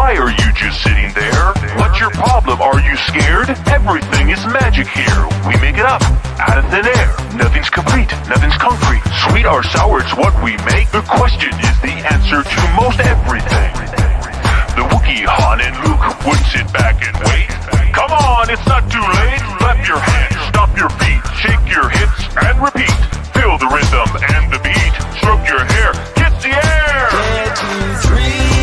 Why are you just sitting there? What's your problem? Are you scared? Everything is magic here. We make it up out of thin air. Nothing's complete, nothing's concrete. Sweet or sour, it's what we make. The question is the answer to most everything. The Wookiee, Han, and Luke would sit back and wait. Come on, it's not too late. Clap your hands, stomp your feet, shake your hips, and repeat. Feel the rhythm and the beat. Stroke your hair, kiss the air. Dare to dream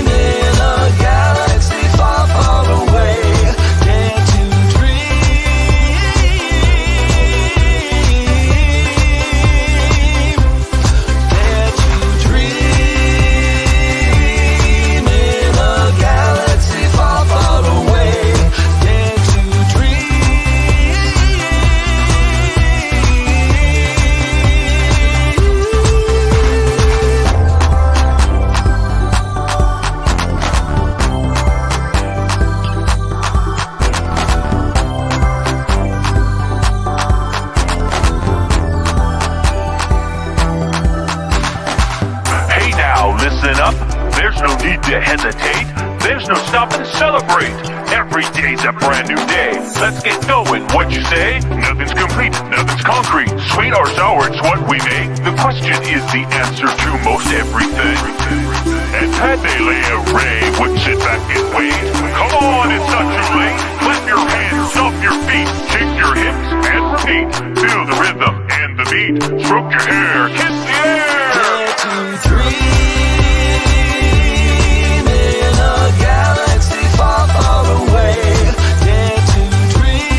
in a galaxy far, far away. Dare to dream. Dare to dream in a galaxy far, far away. Dare to Hey now, listen up. There's no need to hesitate. There's no stop and celebrate. Every day's a brand new day. Let's get going. What you say? Nothing's complete, nothing's concrete. Sweet or sour, it's what we make. The question is the answer to most everything. And Padme Leia Ray would sit back and wait. Come on, it's not too late. Clap your hands, stomp your feet, shake your hips, and repeat. Feel the rhythm and the beat. Stroke your hair, kiss the air. Dare to dream in a galaxy far, far away. Dare to dream.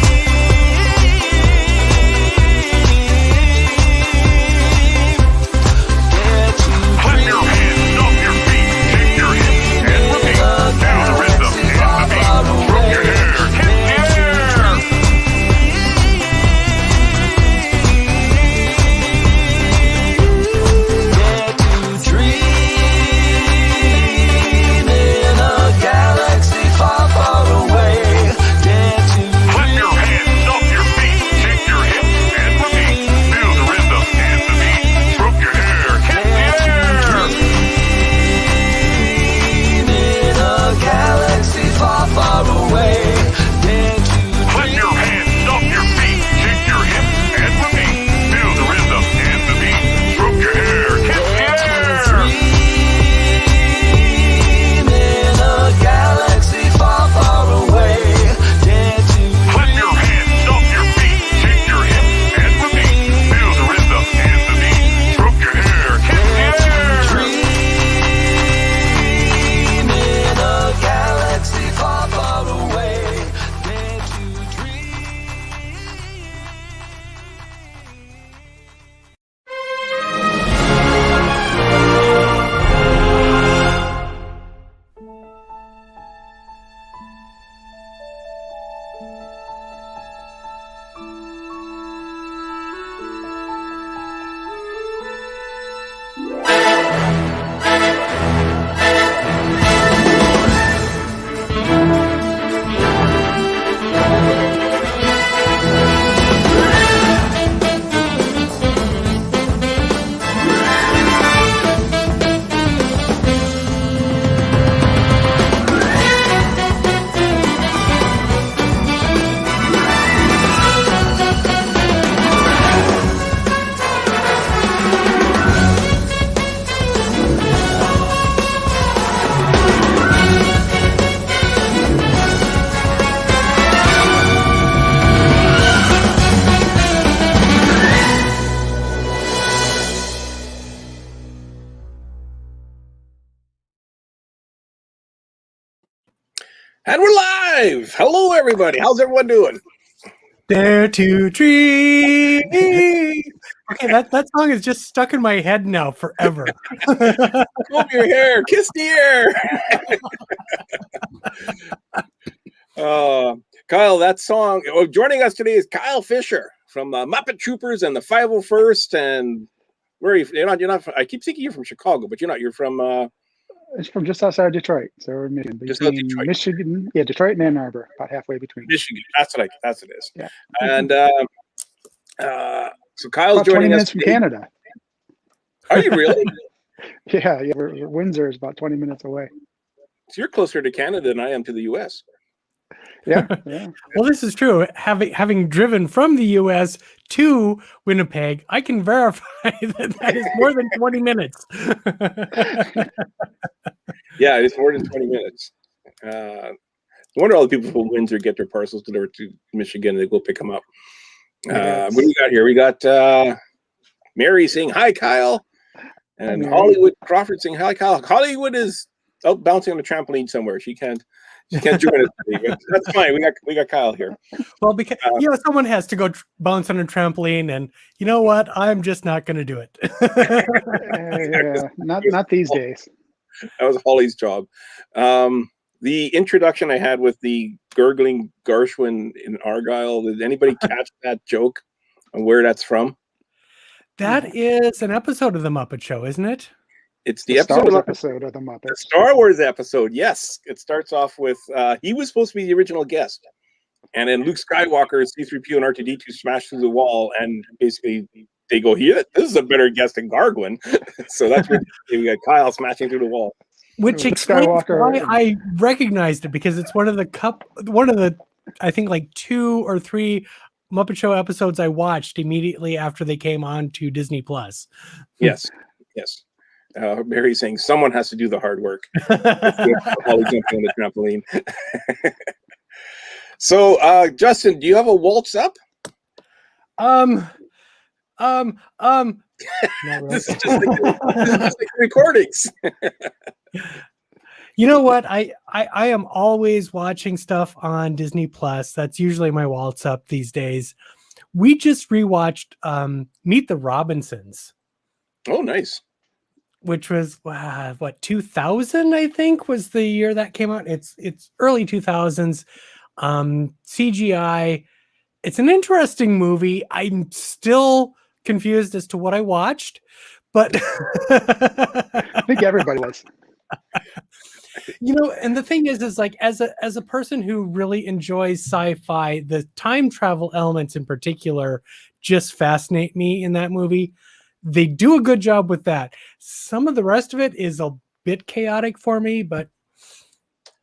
Dare to Clap your hands, stomp your feet, shake your hips, and repeat. Feel the rhythm and the beat. Stroke your hair, kiss the air. Dare to dream in a galaxy far, far away. Dare to Clap your hands, stomp your feet, shake your hips, and repeat. Feel the rhythm and the beat. Stroke your hair, kiss the air. dream in a galaxy far, far away. Dare to Clap your hands, stomp your feet, shake your hips, and repeat. Feel the rhythm and the beat. Stroke your hair, kiss the air. dream in a galaxy far, far away. Dare to Clap your hands, stomp your feet, shake your hips, and repeat. Feel the rhythm and the beat. Stroke your hair, kiss the air. dream in a galaxy far, far away. Dare to dream. And we're live! Hello, everybody. How's everyone doing? Dare to dream. Okay, that song is just stuck in my head now forever. Comb your hair, kiss the air. Kyle, that song. Joining us today is Kyle Fisher from Muppet Troopers and the 501st. And where are you? You're not. I keep thinking you're from Chicago, but you're not. You're from. It's from just outside Detroit, so we're in Michigan. Just outside Between Detroit. Michigan, yeah, Detroit and Ann Arbor, about halfway between. Michigan. That's what it is. Yeah. And so Kyle's About 20 joining us minutes from today. Canada. Are you really? Yeah, yeah. Windsor is about 20 minutes away. So you're closer to Canada than I am to the U.S. Yeah, yeah. Well, this is true. Having driven from the U.S. to Winnipeg, I can verify that is more than 20 minutes. Yeah, it's more than 20 minutes. No wonder all the people from Windsor get their parcels delivered to Michigan and they go pick them up. Yes. What do we got here? We got Mary saying, hi, Kyle. And Mary. Hollywood Crawford saying, hi, Kyle. Hollywood is out bouncing on a trampoline somewhere. She can't join us today, but that's fine. We got Kyle here. Well, because someone has to go bounce on a trampoline, and you know what? I'm just not going to do it. Yeah, not these days. That was Holly's job. The introduction I had with the Gargling Gargoyle in Argyle. Did anybody catch that joke and where that's from? That is an episode of the Muppet Show, isn't it? It's the Star episode Wars of episode of the Muppets. the Star Wars episode. Yes, it starts off with he was supposed to be the original guest, and then Luke Skywalker, C-3PO, and R2-D2 smash through the wall, and basically they go, "Here, this is a better guest than Gargling." So that's where we got Kyle smashing through the wall. Which Luke explains Skywalker. why I recognized it, because it's one of the I think like 2 or 3 Muppet Show episodes I watched immediately after they came on to Disney Plus. Yes, yes. Mary saying someone has to do the hard work. Holly jumping on the trampoline. So, Justin, do you have a waltz up? Not really. This is just like recordings. You know what? I am always watching stuff on Disney Plus. That's usually my waltz up these days. We just rewatched Meet the Robinsons. Oh, nice. Which was 2000, I think, was the year that came out. It's early 2000s. CGI. It's an interesting movie. I'm still confused as to what I watched, but I think everybody was. And the thing is like as a person who really enjoys sci-fi, the time travel elements in particular just fascinate me in that movie. They do a good job with that. Some of the rest of it is a bit chaotic for me, but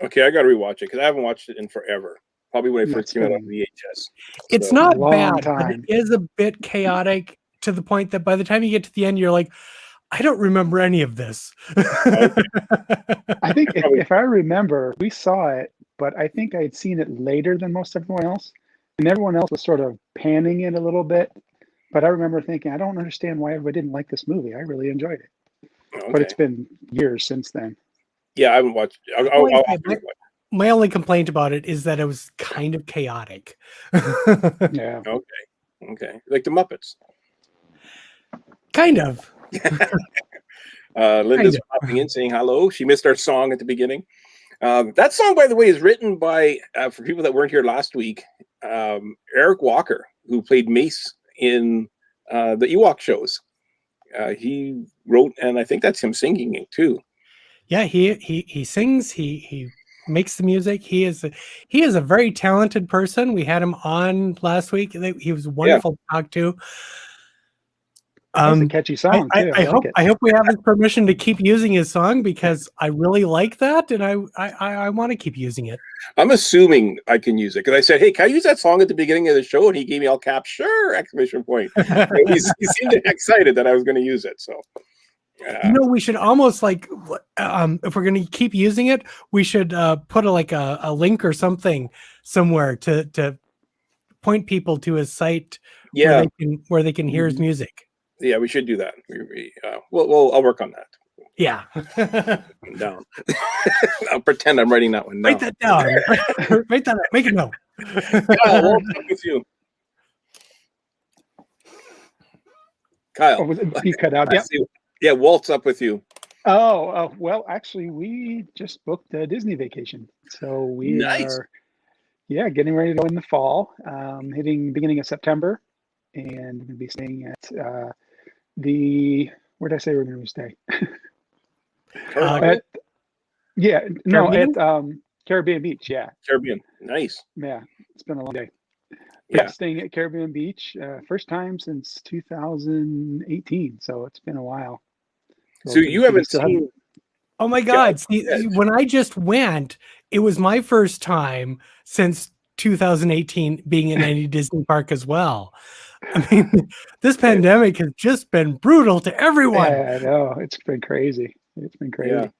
okay, I got to rewatch it because I haven't watched it in forever. Probably when it first came out on VHS. It's So, not long bad, but time. it is a bit chaotic to the point that by the time you get to the end, you're like, I don't remember any of this. I think if I remember, we saw it, but I think I had seen it later than most everyone else, and everyone else was sort of panning it a little bit. But I remember thinking, I don't understand why everybody didn't like this movie. I really enjoyed it. okay. But it's been years since then. Yeah, I haven't watched it. I'll have to watch My only complaint about it is that it was kind of chaotic. Yeah. it. Okay. Like the Muppets. Kind of. Linda's popping in saying hello. She missed our song at the beginning. That song, by the way, is written by, for people that weren't here last week, Eric Walker, who played Mace in the Ewok shows. He wrote, and I think that's him singing it too. Yeah, he sings, he makes the music. He is a very talented person. We had him on last week. He was wonderful to talk to. That's a catchy song too. I hope we have his permission to keep using his song, because I really like that, and I want to keep using it. I'm assuming I can use it because I said, "Hey, can I use that song at the beginning of the show?" And he gave me all caps, "Sure!" Exclamation point. he seemed excited that I was going to use it. So, we should almost like, if we're going to keep using it, we should put a link or something somewhere to point people to his site. Yeah, where they can hear his music. Yeah, we should do that. I'll work on that. Yeah. Down. I'll pretend I'm writing that one down. Write that down. Write that up. Make a note. Kyle, what's up with you? Kyle. Oh, was it, you cut out. Yep. Yeah, Walt's up with you. Oh, well, actually, we just booked a Disney vacation. So we are, getting ready to go in the fall, hitting beginning of September. And we're going to be staying at where did I say we're going to stay? At Caribbean Beach. Yeah. Caribbean. Nice. Yeah. It's been a long day. Yeah. Staying at Caribbean Beach, first time since 2018. So it's been a while. So you haven't seen. Oh my God. See, when I just went, it was my first time since 2018 being in any Disney park as well. I mean, this pandemic has just been brutal to everyone. Yeah, I know. It's been crazy. It's been crazy.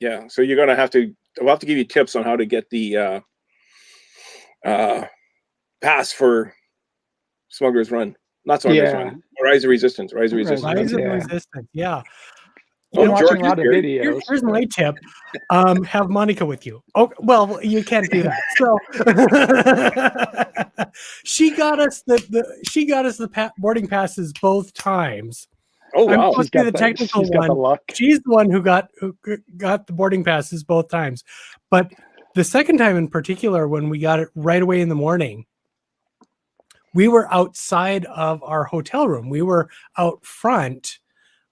Yeah. So you're gonna have to. We'll have to give you tips on how to get the pass for Smuggler's Run. Not Smuggler's Run. Rise of Resistance. Rise of Resistance. Rise of Resistance. Yeah. I'm watching a lot of here. videos. Here's my tip. Have Monica with you. Oh, well, you can't do that. So she got us the boarding passes both times. Oh wow! I'm supposed to be the technical one. She's the one who got the boarding passes both times. But the second time in particular, when we got it right away in the morning, we were outside of our hotel room. We were out front,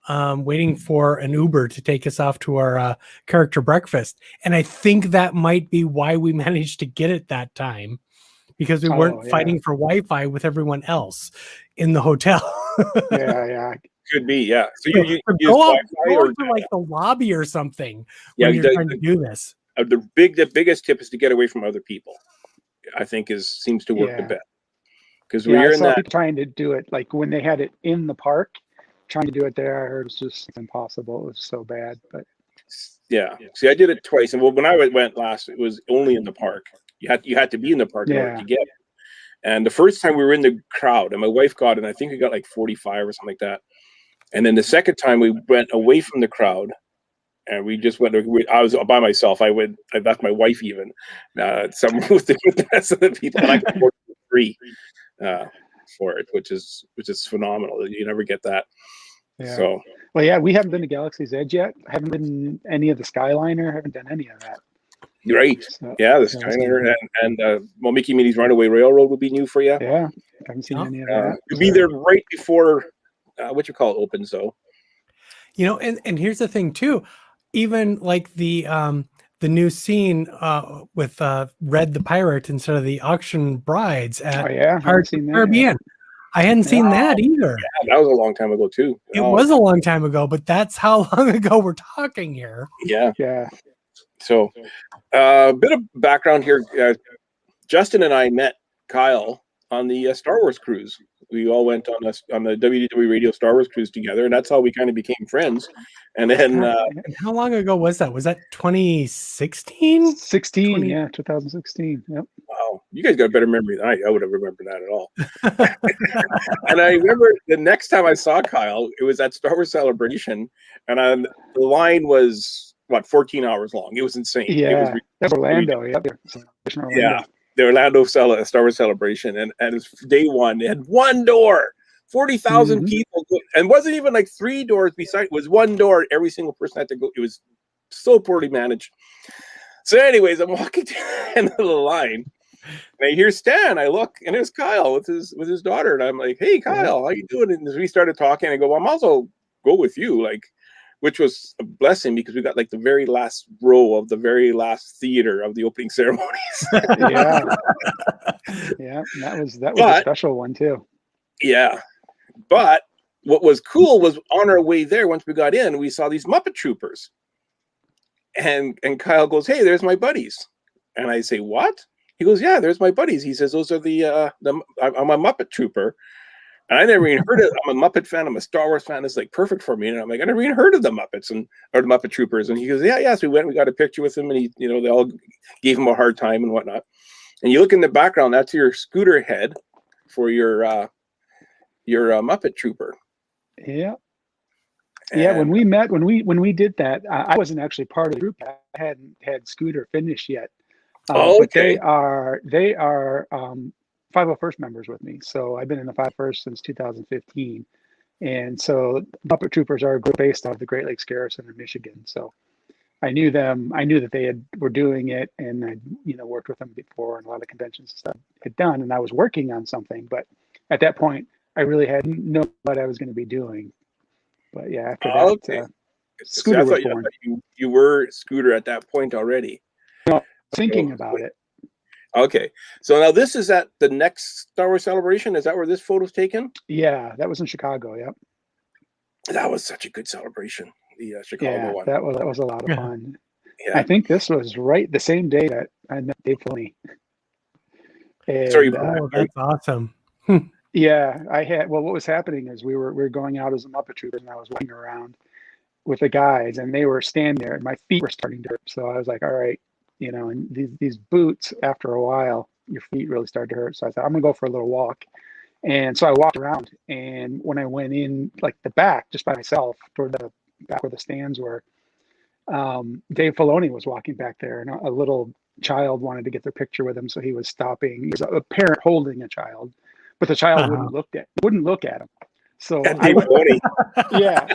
waiting for an Uber to take us off to our character breakfast. And I think that might be why we managed to get it that time, because we weren't fighting for Wi-Fi with everyone else in the hotel. Yeah. Could be, yeah. So you go to like the lobby or something when you're trying to do this. The biggest tip is to get away from other people. I think seems to work the best. Because when you're in that, trying to do it like when they had it in the park, trying to do it there, I heard it's just impossible. It was so bad. But yeah, see, I did it twice, and when I went last, it was only in the park. You had to be in the park in order to get it. And the first time we were in the crowd, and my wife got it, and I think we got like 45 or something like that. And then the second time we went away from the crowd, and we just went. I was by myself. I left my wife even. Some with the rest of the people, and I got free for it, which is phenomenal. You never get that. Yeah. So we haven't been to Galaxy's Edge yet. Haven't been any of the Skyliner. Haven't done any of that. Right. So, the Skyliner and Mickey Minnie's Runaway Railroad would be new for you. Yeah, haven't seen any of that. You'll be there right before what you call it opens, though. And here's the thing too. Even like the new scene with Red the Pirate instead of the auction brides at Caribbean. I hadn't seen that either. Yeah, that was a long time ago too. It was a long time ago, but that's how long ago we're talking here. Yeah. So a bit of background here. Justin and I met Kyle on the Star Wars cruise. We all went on the WDW Radio Star Wars cruise together, and that's how we kind of became friends. And then, how long ago was that? Was that 2016? 2016. Yep. Wow, you guys got a better memory than I would have remembered that at all. And I remember the next time I saw Kyle, it was at Star Wars Celebration, and the line was 14 hours long. It was insane. Yeah, that's Orlando. Yeah. The Orlando Star Wars Celebration, and it's day one. It had one door, 40,000 people, and it wasn't even like three doors beside. It was one door. Every single person had to go. It was so poorly managed. So, anyways, I'm walking to the end of the line, and I hear Stan. I look, and there's Kyle with his daughter, and I'm like, "Hey, Kyle, how you doing?" And as we started talking, I go, "Well, I'm also go with you," which was a blessing because we got like the very last row of the very last theater of the opening ceremonies. Yeah, that was a special one too. Yeah, but what was cool was on our way there, once we got in, we saw these Muppet Troopers, and Kyle goes, "Hey, there's my buddies," and I say, "What?" He goes, "Yeah, there's my buddies." He says, "Those are I'm a Muppet Trooper." And I never even heard of it. I'm a Muppet fan. I'm a Star Wars fan. It's like perfect for me. And I'm like, I never even heard of the Muppets or the Muppet Troopers. And he goes, yeah. So we got a picture with him, and they all gave him a hard time and whatnot. And you look in the background, that's your scooter head for your Muppet Trooper. Yeah. And when we did that, I wasn't actually part of the group. I hadn't had Scooter finish yet. But they are 501st members with me. So I've been in the 501st since 2015. And so Muppet Troopers are a group based out of the Great Lakes Garrison in Michigan. So I knew them. I knew that they were doing it, and I worked with them before and a lot of conventions and stuff had done. And I was working on something, but at that point I really hadn't known what I was going to be doing. But yeah, after that, Scooter was born. You were Scooter at that point already. No, thinking about it. Okay, so now this is at the next Star Wars Celebration. Is that where this photo's taken? Yeah, that was in Chicago. Yep. That was such a good celebration. The Chicago Yeah, one. that was a lot of Yeah. fun. Yeah. I think this was right the same day that I met Dave Filoni. Sorry, And, Oh, that's awesome. yeah, what was happening is we were going out as a Muppet Trooper, and I was walking around with the guys, and they were standing there, and my feet were starting to hurt. So I was like, all right, and these boots, after a while, your feet really start to hurt. So I thought, I'm gonna go for a little walk. And so I walked around, and when I went in like the back, just by myself, toward the back where the stands were, Dave Filoni was walking back there, and a little child wanted to get their picture with him, so he was stopping. He was a parent holding a child, but the child wouldn't look at him. So Dave Filoni.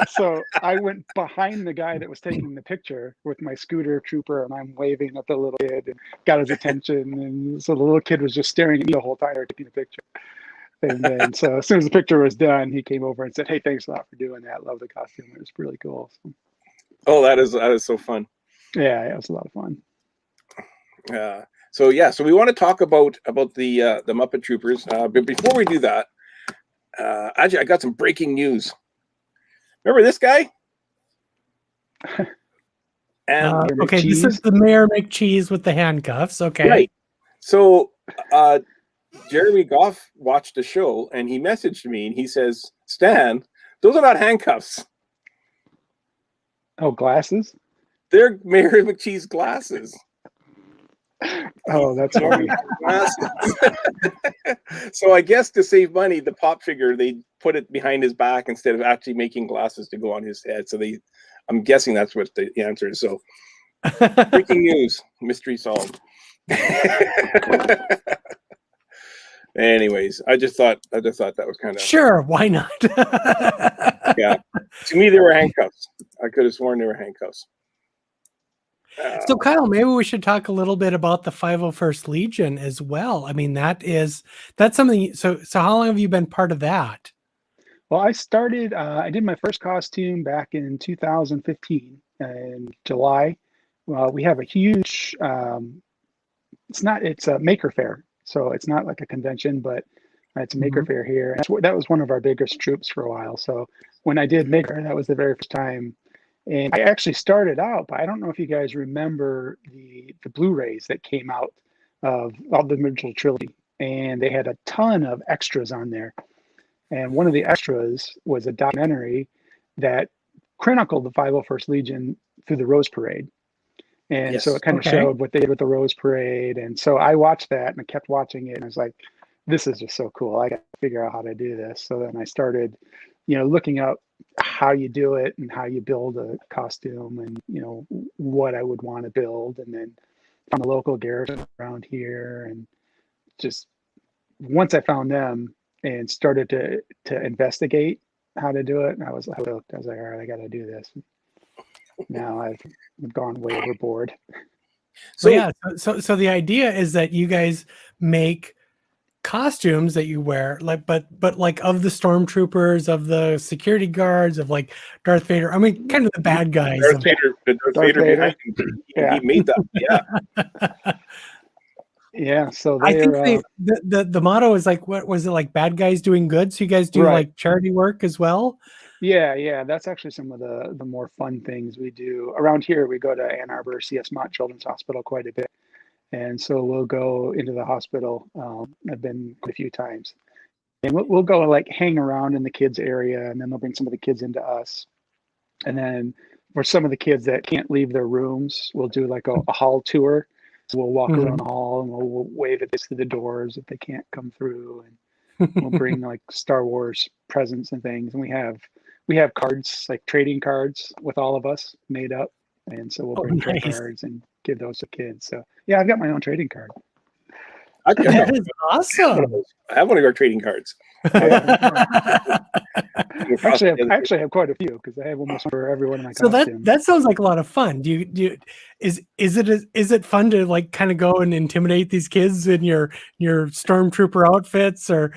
so I went behind the guy that was taking the picture with my scooter trooper, and I'm waving at the little kid and got his attention. And so the little kid was just staring at me the whole time taking the picture. And then, so as soon as the picture was done, he came over and said, "Hey, thanks a lot for doing that. Love the costume. It was really cool." So, Oh, that is so fun. yeah, it was a lot of fun. So we want to talk about the Muppet Troopers. But before we do that, actually, I got some breaking news. Remember this guy? And Okay, this is the Mayor McCheese with the handcuffs. Okay. right. So Jeremy Goff watched the show, and he messaged me, and he says, "Stan, those are not handcuffs. Oh, glasses? They're Mayor McCheese glasses." Oh, that's funny. So I guess to save money, the pop figure, they put it behind his back instead of actually making glasses to go on his head. So I'm guessing that's what the answer is. So breaking news, mystery solved. Anyways, I just thought that was kind of Sure, why not? yeah. To me, they were handcuffs. I could have sworn they were handcuffs. So Kyle, maybe we should talk a little bit about the 501st Legion as well. I mean, that's something. So how long have you been part of that? Well, I did my first costume back in 2015 in July. Well, we have a huge, it's a maker fair. So it's not like a convention, but it's a maker fair here. And that was one of our biggest troops for a while. So when I did maker, that was the very first time. And I actually started out, but I don't know if you guys remember the Blu-rays that came out of the original trilogy. And they had a ton of extras on there. And one of the extras was a documentary that chronicled the 501st Legion through the Rose Parade. And so it kind of showed what they did with the Rose Parade. And so I watched that, and I kept watching it, and I was like, this is just so cool. I got to figure out how to do this. So then I started, looking up how you do it and how you build a costume, and, what I would want to build. And then found a local garrison around here. And just once I found them and started to investigate how to do it, I was hooked. I was like, all right, I got to do this. Now I've gone way overboard. So the idea is that you guys make costumes that you wear, like, but like of the stormtroopers, of the security guards, of like Darth Vader. I mean, kind of the bad guys. Darth Vader. He made that. Yeah. Yeah. So I think the motto is like, what was it, like bad guys doing good? So you guys do like charity work as well? Yeah. That's actually some of the more fun things we do around here. We go to Ann Arbor CS Mott Children's Hospital quite a bit. And so we'll go into the hospital. I've been quite a few times. And we'll go like hang around in the kids area, and then they'll bring some of the kids into us. And then for some of the kids that can't leave their rooms, we'll do like a hall tour. So we'll walk around the hall, and we'll wave at this through the doors if they can't come through. And we'll bring like Star Wars presents and things. And we have cards, like trading cards with all of us made up. And so we'll bring trading cards and give those to kids. So yeah, I've got my own trading card. That is awesome. I have one of your trading cards. Actually, I actually have quite a few because I have almost for every one of my costumes. So that sounds like a lot of fun. Is it fun to like kind of go and intimidate these kids in your stormtrooper outfits, or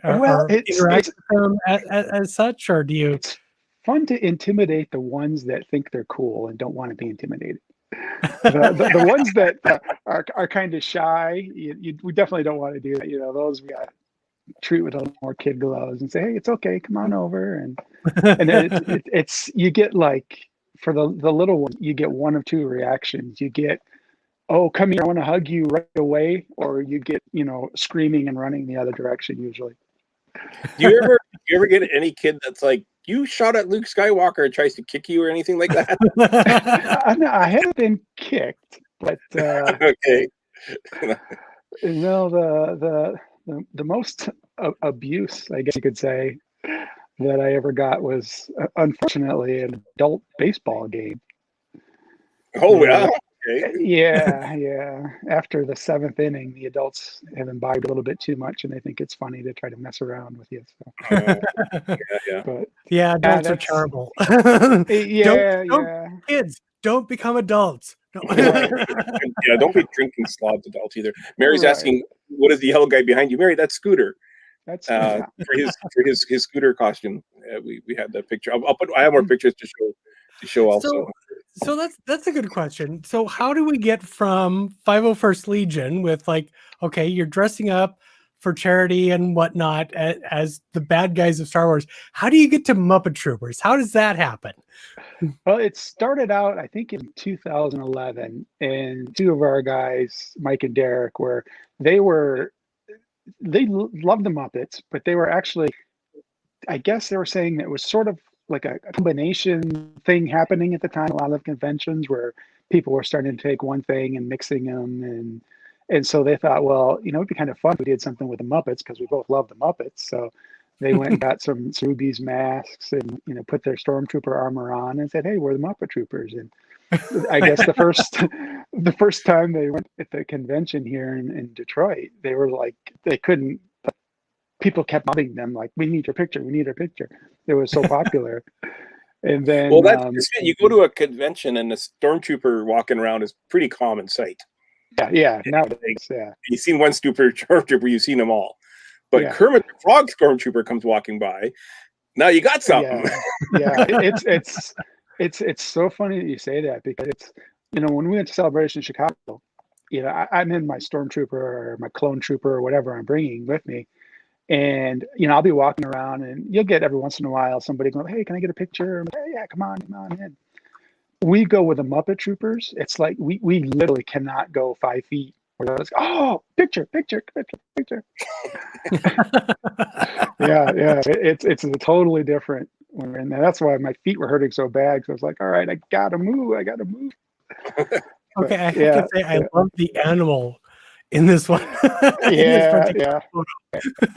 interact with them as such, or do you? It's fun to intimidate the ones that think they're cool and don't want to be intimidated. The ones that are kind of shy, we definitely don't want to do that. Those we got treat with a little more kid gloves and say, hey, it's okay, come on over. And it's you get like, for the little one, you get one of two reactions. You get, oh, come here, I want to hug you right away, or you get, screaming and running the other direction usually. Do you ever get any kid that's like, you shot at Luke Skywalker and tries to kick you or anything like that? I haven't been kicked, but Okay. no, the most abuse, I guess you could say, that I ever got was unfortunately an adult baseball game. Oh, yeah. Okay. Yeah. After the seventh inning, the adults have imbibed a little bit too much, and they think it's funny to try to mess around with you. So, Yeah. but Yeah, adults are that's terrible. yeah. Kids, don't become adults. No. Yeah, don't be drinking slobs, adults either. Mary's Right. asking, what is the yellow guy behind you? Mary, that's Scooter. That's For his Scooter costume. We had that picture. I have more pictures to show also. So that's a good question. So how do we get from 501st Legion with like, okay, you're dressing up for charity and whatnot as the bad guys of Star Wars? How do you get to Muppet Troopers? How does that happen? Well, it started out, I think, in 2011, and two of our guys, Mike and Derek, they loved the Muppets, but they were actually, I guess they were saying that it was sort of like a combination thing happening at the time. A lot of conventions where people were starting to take one thing and mixing them, and so they thought, well, it'd be kind of fun if we did something with the Muppets, because we both love the Muppets. So they went and got some Ruby's masks and put their stormtrooper armor on and said, hey, we're the Muppet Troopers. And I guess the first time they went at the convention here in Detroit, they were like, they couldn't. People kept mobbing them like, we need your picture, we need your picture. It was so popular. And then, well, that's you go to a convention and a stormtrooper walking around is pretty common sight. Yeah. Nowadays, yeah. You've seen one stormtrooper, you've seen them all. But Yeah. Kermit the Frog stormtrooper comes walking by. Now you got something. Yeah. It's so funny that you say that, because it's, when we went to Celebration in Chicago, I'm in my stormtrooper or my clone trooper or whatever I'm bringing with me. And, I'll be walking around, and you'll get every once in a while somebody going, hey, can I get a picture? Hey, yeah, come on in. We go with the Muppet Troopers. It's like we literally cannot go 5 feet. We're like, oh, picture. Yeah. It's a totally different when we're in there. That's why my feet were hurting so bad. So I was like, all right, I gotta move. Okay, I have to say, I love the animal in this one. Yeah.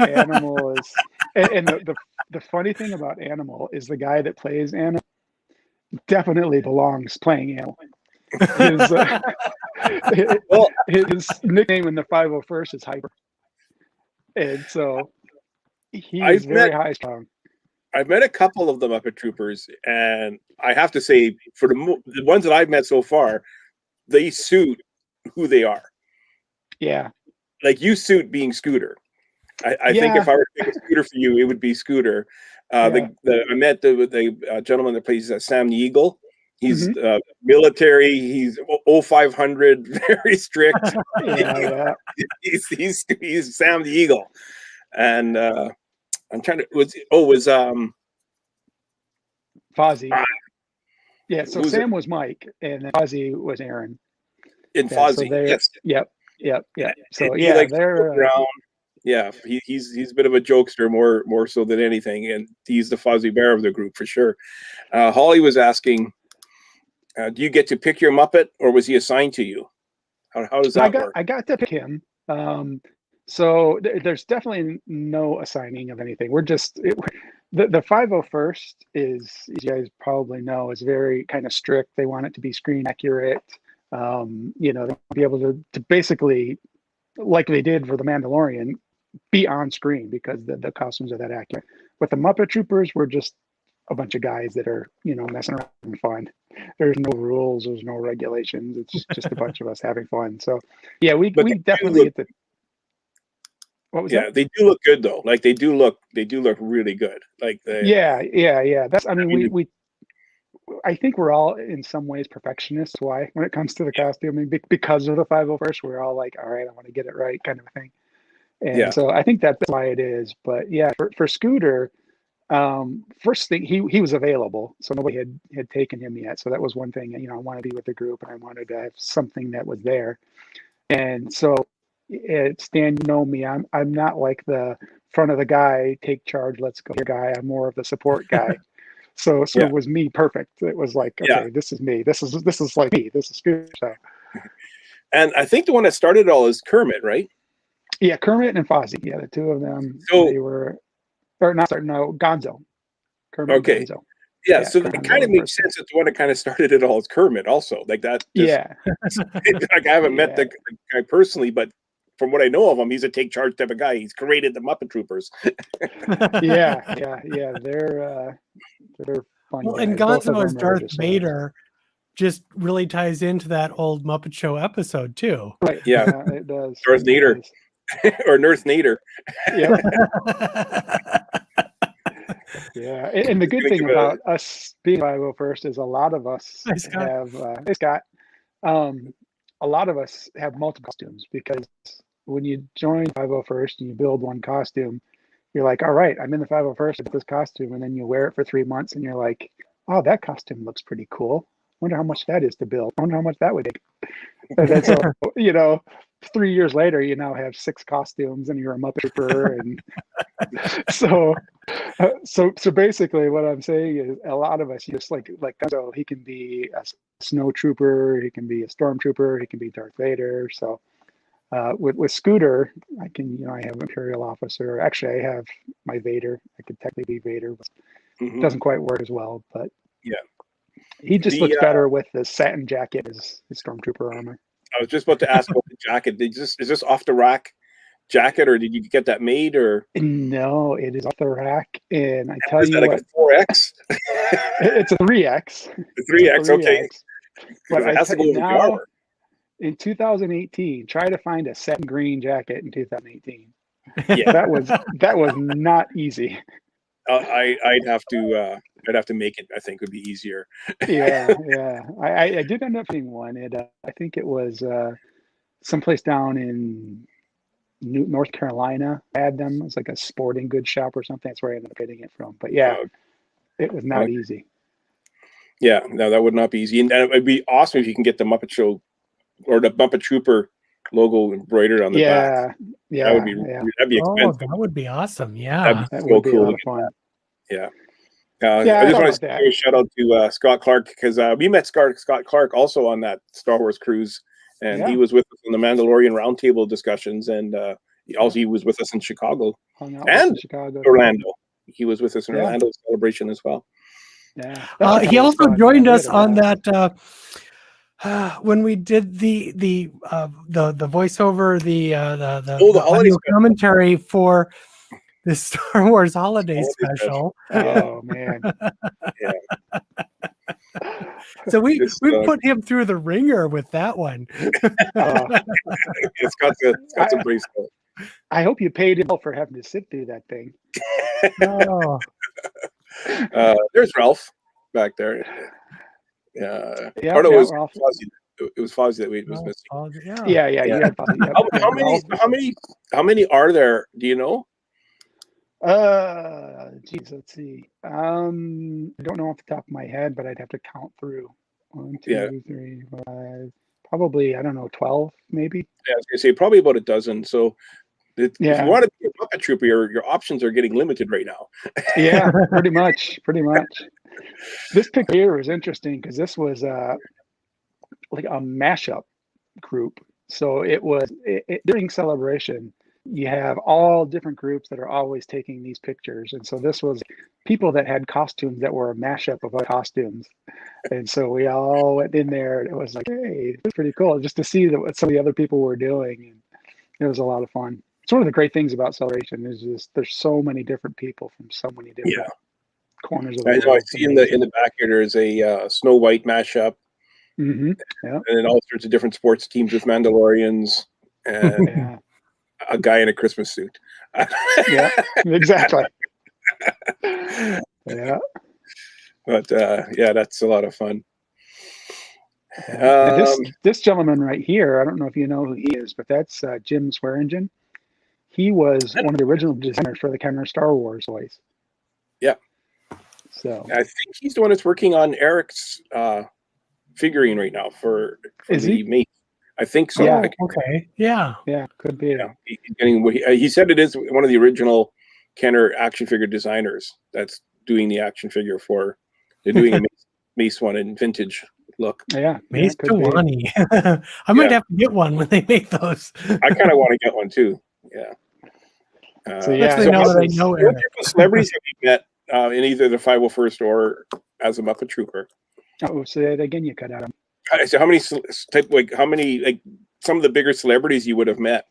Animal is, and the funny thing about Animal is the guy that plays Animal definitely belongs playing Animal. His nickname in the 501st is Hyper, and so he's very high strung. I've met a couple of the Muppet Troopers, and I have to say, for the ones that I've met so far, they suit who they are. Yeah. Like you suit being Scooter. I think if I were to pick a Scooter for you, it would be Scooter. I met the gentleman that plays Sam the Eagle. He's military. He's 0500, very strict. He's Sam the Eagle. And I'm trying to was Fozzie. So Sam was Mike, and Fozzie was Aaron. Fozzie, so Yep. So they're he's a bit of a jokester, more so than anything, and he's the Fozzie Bear of the group for sure. Holly was asking, do you get to pick your Muppet, or was he assigned to you? How does that work? I got to pick him. So there's definitely no assigning of anything. We're just the 501st is, as you guys probably know, is very kind of strict. They want it to be screen accurate. They want to be able to basically, like they did for the Mandalorian, be on screen because the costumes are that accurate. With the Muppet Troopers, we're just a bunch of guys that are, messing around and fun. There's no rules, there's no regulations. It's just a bunch of us having fun. So we definitely get the. What was that? They do look good though. Like they do look really good. Like they. Yeah. That's. We. I think we're all in some ways perfectionists. Why, when it comes to the costume, because of the 501st, we're all like, all right, I want to get it right, kind of a thing. And so I think that's why it is. But yeah, for Scooter, first thing he was available, so nobody had taken him yet. So that was one thing. I wanted to be with the group, and I wanted to have something that was there. And so, Stan, you know me, I'm not like the front of the guy, take charge, let's go here guy. I'm more of the support guy. So it was me perfect. It was like, okay, this is me. This is like me. This is Scooter. So. And I think the one that started it all is Kermit, right? Yeah, Kermit and Fozzie. Yeah, the two of them. So they were, or not. Sorry, no, Gonzo. Kermit. Okay. And Gonzo. Yeah, so it kind of makes sense that the one that kind of started it all is Kermit, also like that. Yeah. Like I haven't met the guy personally, but from what I know of him, he's a take charge type of guy. He's created the Muppet Troopers. yeah. They're fun. Well, guys. and Both of Gonzo as them are Darth just, Vader just really ties into that old Muppet Show episode too. Right. Yeah. It does. Darth Nader. Or Nurse Nader. Yeah. Yeah. And the good thing about us being 501st is a lot of us have a lot of us have multiple costumes, because when you join 501st and you build one costume, you're like, all right, I'm in the 501st with this costume, and then you wear it for 3 months and you're like, oh, that costume looks pretty cool. Wonder how much that is to build. Wonder how much that would take. And then so, 3 years later, you now have 6 costumes and you're a Muppet Trooper. And so basically what I'm saying is a lot of us, just like so he can be a snow trooper, he can be a stormtrooper, he can be Darth Vader. So with Scooter, I can, I have Imperial Officer. Actually, I have my Vader. I could technically be Vader, but it doesn't quite work as well. But yeah, he just looks better with the satin jacket, his stormtrooper armor. I was just about to ask about the jacket. Is this off the rack jacket, or did you get that made? Or no, it is off the rack, and I tell you like what, a 4X. It's a 3X. The 3X, okay. But it has to go with the armor. In 2018, try to find a satin green jacket in 2018. Yeah, that was not easy. I'd have to make it. I think would be easier. yeah. I did end up getting one. I think it was someplace down in North Carolina. I had them. It was like a sporting goods shop or something. That's where I ended up getting it from. But yeah, it was not easy. Yeah, no, that would not be easy. And it would be awesome if you can get the Muppet Show or the Muppet Trooper logo embroidered on the back. Yeah, that'd be expensive. That would be awesome. Yeah, that would be cool. A lot of fun. Yeah. I just want to give a shout out to Scott Clark, because we met Scott Clark also on that Star Wars cruise, and he was with us in the Mandalorian roundtable discussions, and he was with us in Chicago and Orlando. He was with us in Orlando celebration as well. Yeah, he also joined us on that when we did the voiceover, the holiday commentary for the Star Wars holiday special. Oh man! So we put him through the ringer with that one. It's got some pretty stuff. I hope you paid him for having to sit through that thing. There's Ralph back there. It was Fozzie that we was missing. Yeah. How many are there? Do you know? Let's see. I don't know off the top of my head, but I'd have to count through. 1, 2, 3, 5. Probably, I don't know, 12 maybe. Yeah, I was gonna say probably about a dozen. So if you want to be a Muppet Trooper, your options are getting limited right now. Yeah, pretty much. This picture here was interesting because this was like a mashup group. So it was during celebration. You have all different groups that are always taking these pictures. And so this was people that had costumes that were a mashup of other costumes. And so we all went in there, and it was like, hey, it's pretty cool just to see what some of the other people were doing. And it was a lot of fun. It's one of the great things about celebration is just there's so many different people from so many different corners of the world. I see in the back here there's a Snow White mashup. Mm-hmm. Yeah. And then all sorts of different sports teams with Mandalorians and a guy in a Christmas suit. Yeah, exactly. Yeah. But that's a lot of fun. This gentleman right here, I don't know if you know who he is, but that's Jim Swearingen. he was one of the original designers for the Kenner Star Wars toys. Yeah. So I think he's the one that's working on Eric's figurine right now for Is the he? mate. I think so. Yeah. Okay. Yeah. Yeah, could be. Yeah. He said it is one of the original Kenner action figure designers that's doing the action figure for. They're doing a Mace one in vintage look. Yeah, Mace could be. Giovanni. I might have to get one when they make those. I kind of want to get one too. Yeah. So yeah, Especially now that I know what Eric. type of celebrities have you met in either the 501st or as a Muppet Trooper? Oh, so that again, you cut out. So how many some of the bigger celebrities you would have met?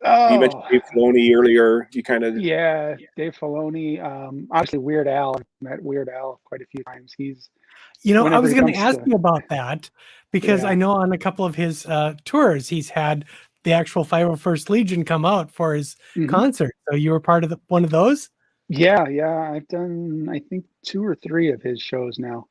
You mentioned Oh, Dave Filoni earlier. You kind of yeah, Dave Filoni. Obviously, Weird Al. I've met Weird Al quite a few times. He's I whenever was he going to comes ask you about that because Yeah. I know on a couple of his tours, he's had the actual 501st Legion come out for his Mhm. concert. So you were part of one of those? Yeah. I've done, I think, 2 or 3 of his shows now,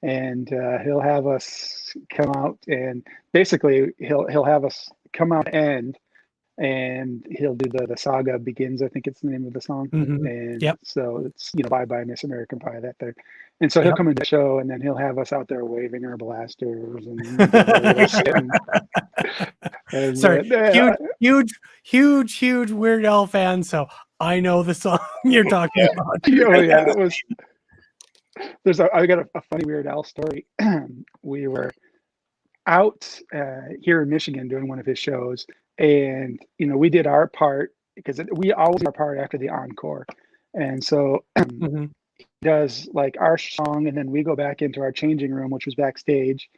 and he'll have us come out, and basically he'll have us come out and he'll do the Saga Begins, I think it's the name of the song. Mhm. And Yep. so it's Bye Bye Miss American Pie, that thing. And so he'll Yep. come into the show, and then he'll have us out there waving our blasters and and Sorry, huge Weird Al fan. So I know the song you're talking about. oh yeah, it was. I got a funny Weird Al story. We were out here in Michigan doing one of his shows, and we did our part because we always do our part after the encore, and so Mhm. he does like our song, and then we go back into our changing room, which was backstage,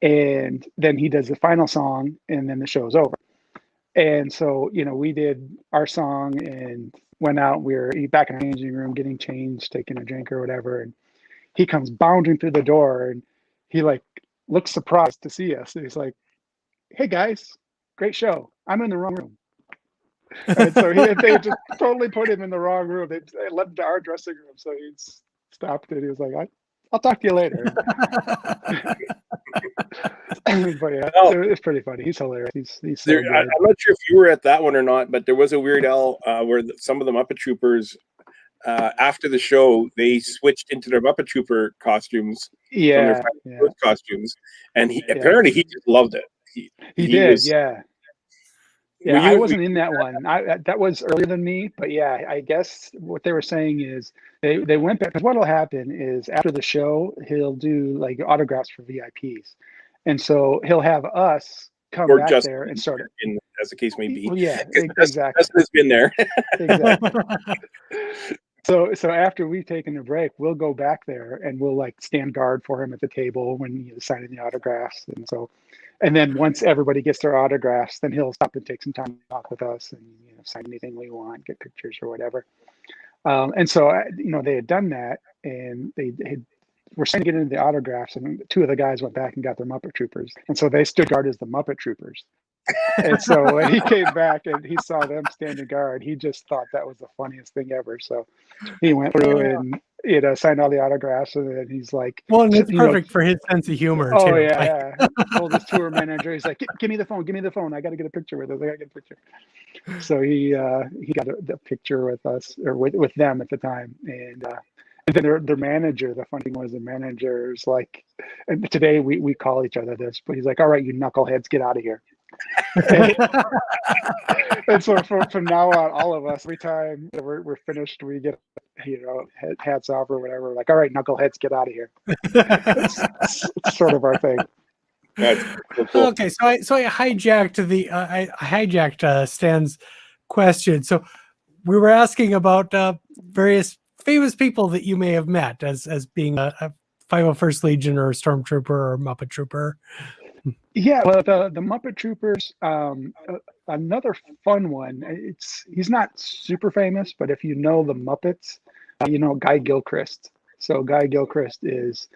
and then he does the final song, and then the show's over. And so we did our song and went out. We were back in our changing room getting changed, taking a drink or whatever, and he comes bounding through the door, and he like looks surprised to see us. And he's like, "Hey guys, great show. I'm in the wrong room." And so they just totally put him in the wrong room. They led him to our dressing room. So he stopped it. He was like, "I'll talk to you later." But yeah, it's pretty funny. He's hilarious. He's so good. I'm not sure if you were at that one or not, but there was a Weird Al where some of the Muppet Troopers after the show, they switched into their Muppet Trooper costumes from their costumes, and apparently he just loved it. He did, yeah. I wasn't in that one. That was earlier than me, but yeah, I guess what they were saying is they went back, because what'll happen is after the show, he'll do like autographs for VIPs, and so he'll have us come or back just there and start it. as the case may be. Well, yeah, Justin has been there. exactly. So after we've taken a break, we'll go back there and we'll like stand guard for him at the table when he's signing the autographs. And then once everybody gets their autographs, then he'll stop and take some time to talk with us and sign anything we want, get pictures or whatever. And so they had done that, and were trying to get into the autographs, and 2 of the guys went back and got their Muppet Troopers, and so they stood guard as the Muppet Troopers. And so when he came back and he saw them standing guard, he just thought that was the funniest thing ever. So he went through and signed all the autographs, and then he's like, well, and it's perfect for his sense of humor. Oh too. yeah, told his tour manager, he's like, give me the phone, I got to get a picture with us. I got to get a picture. So he got a picture with us, or with them at the time, and then their manager. The funny thing was, the manager's like, and today we call each other this, but he's like, "All right, you knuckleheads, get out of here." And so from now on, all of us, every time we're finished, we get hats off or whatever. Like, "All right, knuckleheads, get out of here." It's sort of our thing. Cool. Okay, so I hijacked Stan's question. So we were asking about various famous people that you may have met as being a 501st Legion or a Stormtrooper or Muppet Trooper. Yeah, well, the Muppet Troopers, another fun one. He's not super famous, but if you know the Muppets, you know Guy Gilchrist. So Guy Gilchrist is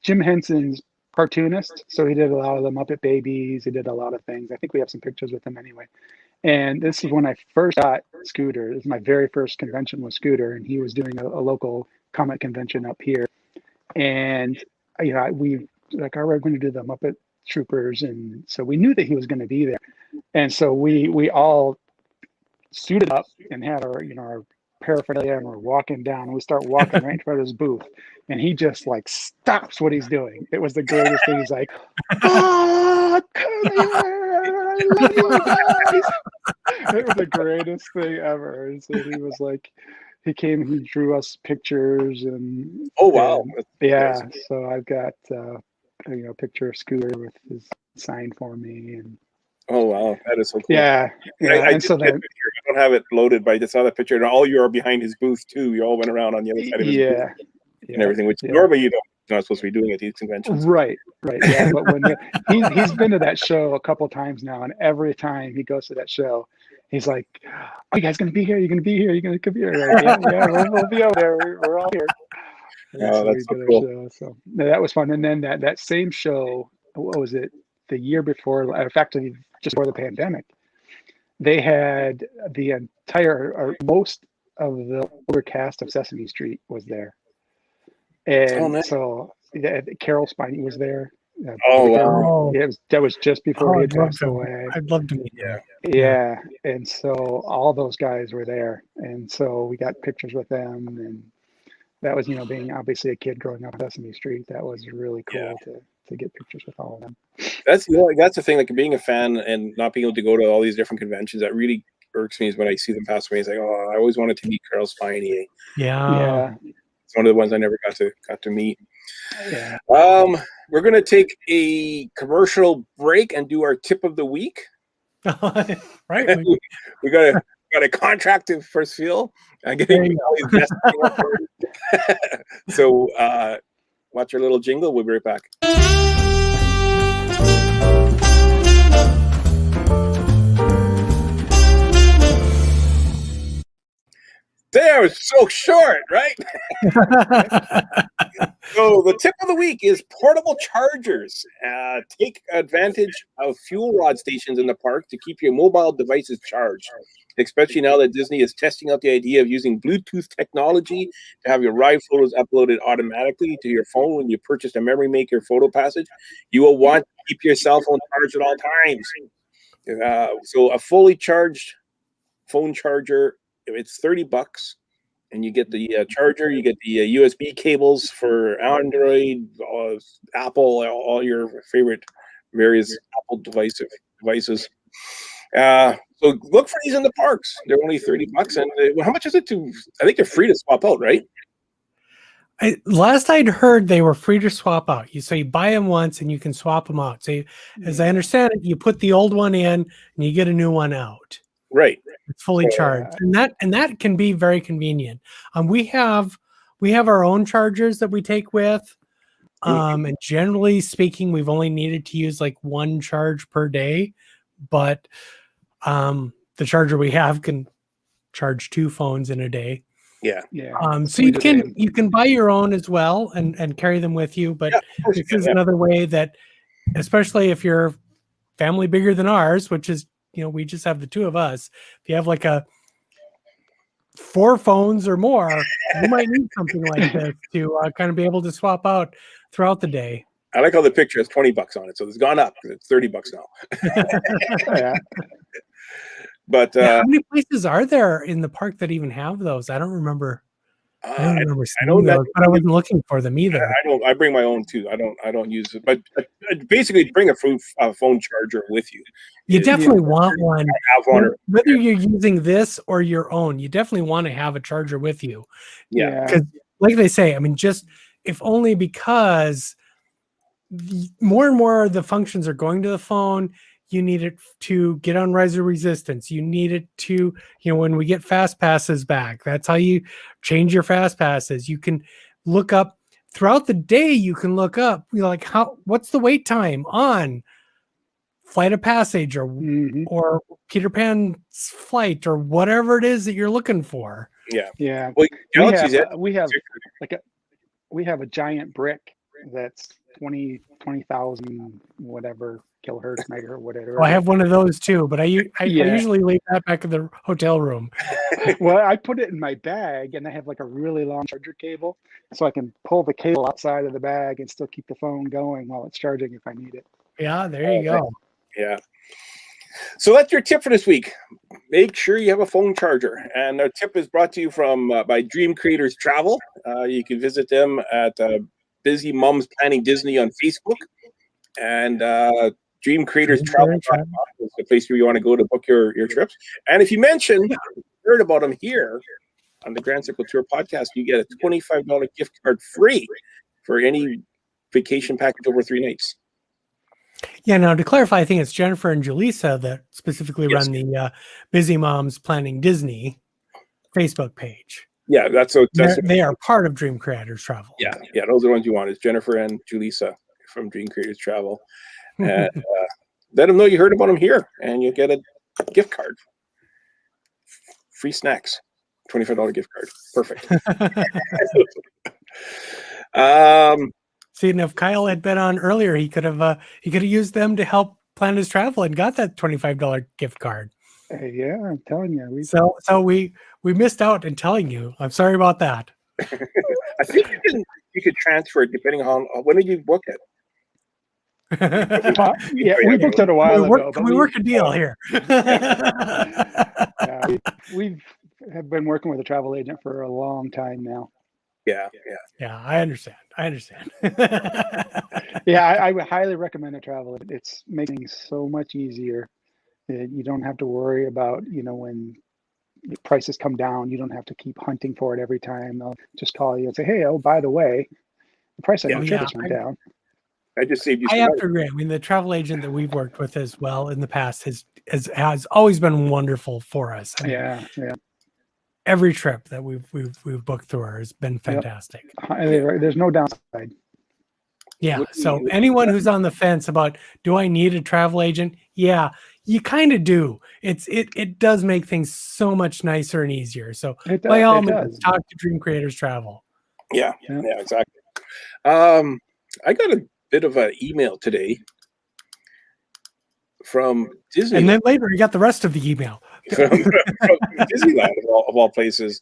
Jim Henson's cartoonist. So he did a lot of the Muppet Babies. He did a lot of things. I think we have some pictures with him anyway. And this is when I first got Scooter. This is my very first convention with Scooter, and he was doing a local comic convention up here. And we like, all right, we're going to do the Muppet Troopers, and so we knew that he was going to be there. And so we all suited up and had our, our paraphernalia, and we're walking down, and we start walking right in front of his booth, and he just like stops what he's doing. It was the greatest thing. He's like, "Oh, come here! I love you guys." It was the greatest thing ever. And so he was like, he came, he drew us pictures, and Oh wow. and, yeah. So I've got a picture of Scooter with his sign for me, and Oh wow, that is so cool. yeah. I And so did get a then, picture. I don't have it loaded, but I just saw the picture, and all you are behind his booth too. You all went around on the other side of his booth and everything, which normally you're not supposed to be doing at these conventions. Right. Yeah, but when he's been to that show a couple times now, and every time he goes to that show, he's like, "Oh, you guys gonna be here? You're gonna be here? You're gonna come here?" Like, yeah, we'll be out there. We're all here. Oh, that's so cool. Show. So that was fun. And then that same show, what was it? The year before, in fact, just before the pandemic, they had the entire, or most of the older cast of Sesame Street was there. And so Carol Spiney was there. Oh wow! That was just before he had passed away. I'd love to meet him. Yeah, and so all those guys were there, and so we got pictures with them, and that was, being obviously a kid growing up on Sesame Street, that was really cool to get pictures with all of them. That's that's the thing. Like being a fan and not being able to go to all these different conventions, that really irks me. Is when I see them pass away. It's like, oh, I always wanted to meet Carol Spiney. Yeah. It's one of the ones I never got to meet. Yeah. We're gonna take a commercial break and do our tip of the week. Right. We got a contract to first feel. So watch our little jingle. We'll be right back. There, it's so short, right? So the tip of the week is portable chargers. Take advantage of fuel rod stations in the park to keep your mobile devices charged, especially now that Disney is testing out the idea of using Bluetooth technology to have your ride photos uploaded automatically to your phone when you purchase a Memory Maker photo passage. You will want to keep your cell phone charged at all times. So a fully charged phone charger, it's $30, and you get the charger, you get the USB cables for Android, Apple, all your favorite various Apple devices. So look for these in the parks. They're only $30, and how much is it to? I think they're free to swap out, right? Last I'd heard, they were free to swap out. So you buy them once and you can swap them out. So as I understand it, you put the old one in and you get a new one out. Right. It's fully charged, and that can be very convenient. We have our own chargers that we take with, and generally speaking, we've only needed to use like one charge per day, but the charger we have can charge 2 phones in a day. Yeah. So you can buy your own as well and carry them with you, but this is another way that, especially if you're family bigger than ours, which is, we just have the 2 of us. If you have like 4 phones or more, you might need something like this to kind of be able to swap out throughout the day. I like how the picture has $20 on it, so it's gone up. It's $30 now. Yeah. But how many places are there in the park that even have those? I don't remember. I don't remember seeing those, but I wasn't looking for them either. I bring my own too. I don't use it, but basically bring a phone charger with you. You definitely want one. Have one, whether you're using this or your own, you definitely want to have a charger with you. Yeah, because like they say, I mean, just if only because more and more of the functions are going to the phone. You need it to get on riser resistance. You need it to, when we get fast passes back, that's how you change your fast passes. You can look up throughout the day. You can look up, what's the wait time on Flight of Passage or Peter Pan's Flight or whatever it is that you're looking for. Yeah. Well, we have a giant brick that's 20,000 whatever kilohertz, megahertz, whatever. Well, I have one of those too, but I usually leave that back in the hotel room. Well, I put it in my bag, and I have like a really long charger cable, so I can pull the cable outside of the bag and still keep the phone going while it's charging if I need it. Yeah, there you go. Yeah. So that's your tip for this week. make sure you have a phone charger. And our tip is brought to you from by Dream Creators Travel. You can visit them at Busy Mums Planning Disney on Facebook, and Dream Creators Travel is the place where you want to go to book your trips. And if you heard about them here on the Grand Circle Tour podcast, you get a $25 gift card free for any vacation package over 3 nights. Yeah, now to clarify, I think it's Jennifer and Julissa that specifically run the Busy Moms Planning Disney Facebook page. Yeah, they are part of Dream Creators Travel. Yeah, those are the ones you want. Is Jennifer and Julissa from Dream Creators Travel. And let them know you heard about them here, and you'll get a gift card. Free snacks. $25 gift card. Perfect. See, and if Kyle had been on earlier, he could have used them to help plan his travel and got that $25 gift card. Yeah, I'm telling you. So we missed out in telling you. I'm sorry about that. I think you could transfer it depending on when did you book it. Yeah, we booked it a while ago. Can we work a deal here? We have been working with a travel agent for a long time now. Yeah, I understand. Yeah, I would highly recommend a travel. It's making things so much easier. You don't have to worry about, when the prices come down, you don't have to keep hunting for it every time. They'll just call you and say, hey, by the way, the price of your trip went down. I just saved you. I have to agree. I mean, the travel agent that we've worked with as well in the past has always been wonderful for us. I mean, yeah. Every trip that we've booked through her has been fantastic. Yep. There's no downside. Yeah. So anyone who's on the fence about, do I need a travel agent? Yeah, you kind of do. It does make things so much nicer and easier. So by all means, talk to Dream Creators Travel. Yeah, exactly. I got a bit of an email today from Disney, and then later you got the rest of the email from Disneyland of all places.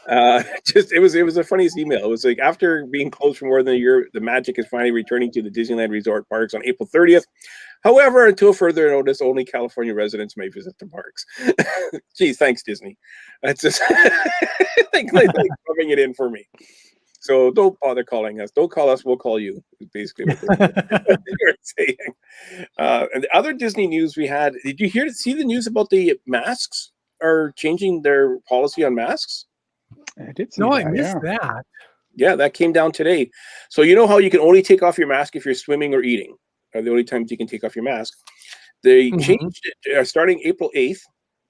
It was the funniest email. It was like, after being closed for more than a year, the magic is finally returning to the Disneyland Resort parks on April 30th. However, until further notice, only California residents may visit the parks. Geez, thanks, Disney. That's just like rubbing it in for me. So don't bother calling us. Don't call us. We'll call you. Basically what they were saying. And the other Disney news we had, did you see the news about the masks are changing their policy on masks? I did see that. I missed that. Yeah, that came down today. So you know how you can only take off your mask if you're swimming or eating, are the only times you can take off your mask. They changed it starting April 8th.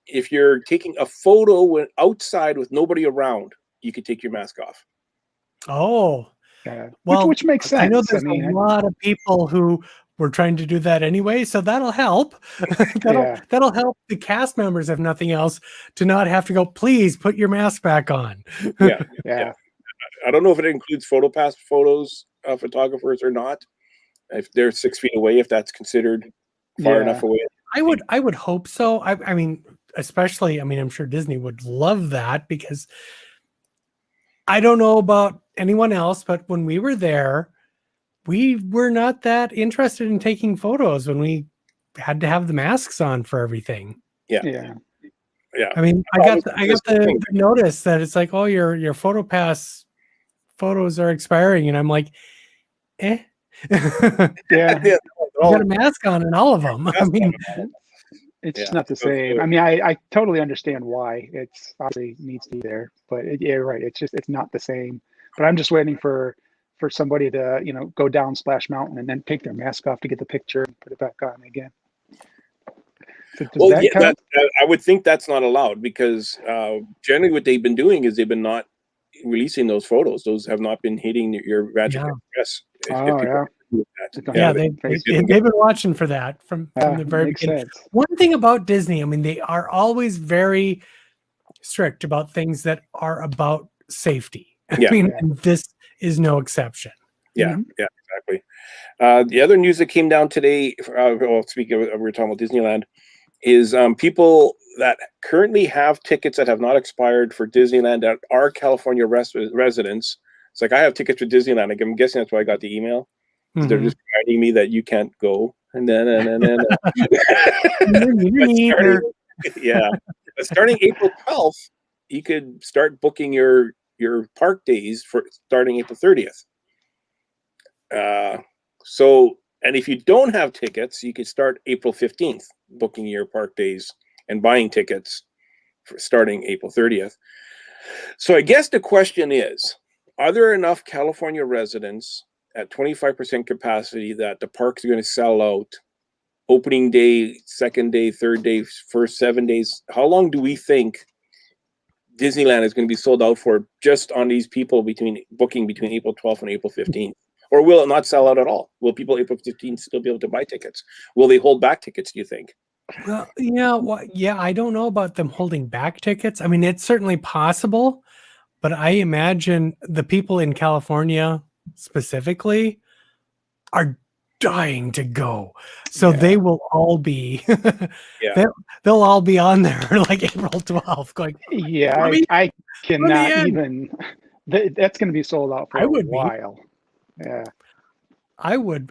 If you're taking a photo outside with nobody around, you can take your mask off. Oh, well, which makes sense. I know there's a lot of people who were trying to do that anyway, so that'll help. That'll help the cast members, if nothing else, to not have to go, please put your mask back on. Yeah. I don't know if it includes photos of photographers or not. If they're 6 feet away, if that's considered far enough away. I would hope so. I mean, especially, I'm sure Disney would love that, because I don't know about anyone else, but when we were there, we were not that interested in taking photos when we had to have the masks on for everything. Yeah. I mean, I got the notice that it's like, oh, your PhotoPass photos are expiring, and I'm like, Yeah. You got a mask on in all of them. I mean, it's not the same. I mean, I totally understand why it's obviously needs to be there, but right. It's not the same. But I'm just waiting for somebody to, go down Splash Mountain and then take their mask off to get the picture and put it back on again. So I would think that's not allowed, because generally what they've been doing is they've been not releasing those photos. Those have not been hitting your Magic Express. They've been watching for that from the very beginning. One thing about Disney, they are always very strict about things that are about safety. And this is no exception. Yeah, exactly. The other news that came down today, speaking of, we're talking about Disneyland, is people that currently have tickets that have not expired for Disneyland that are California residents. It's like, I have tickets for Disneyland. I'm guessing that's why I got the email. They're just reminding me that you can't go. And then starting April 12th, you could start booking your park days for starting April 30th. So, and if you don't have tickets, you could start April 15th booking your park days and buying tickets for starting April 30th. So I guess the question is, are there enough California residents at 25% capacity that the parks are going to sell out opening day, second day, third day, first 7 days? How long do we think Disneyland is going to be sold out for just on these people booking between April 12th and April 15th? Or will it not sell out at all? Will people April 15th still be able to buy tickets? Will they hold back tickets, do you think? Well, yeah, I don't know about them holding back tickets. I mean, it's certainly possible, but I imagine the people in California specifically are dying to go. So they will all be they'll all be on there like April 12th going, yeah, I cannot even that's going to be sold out for a while. Yeah. I would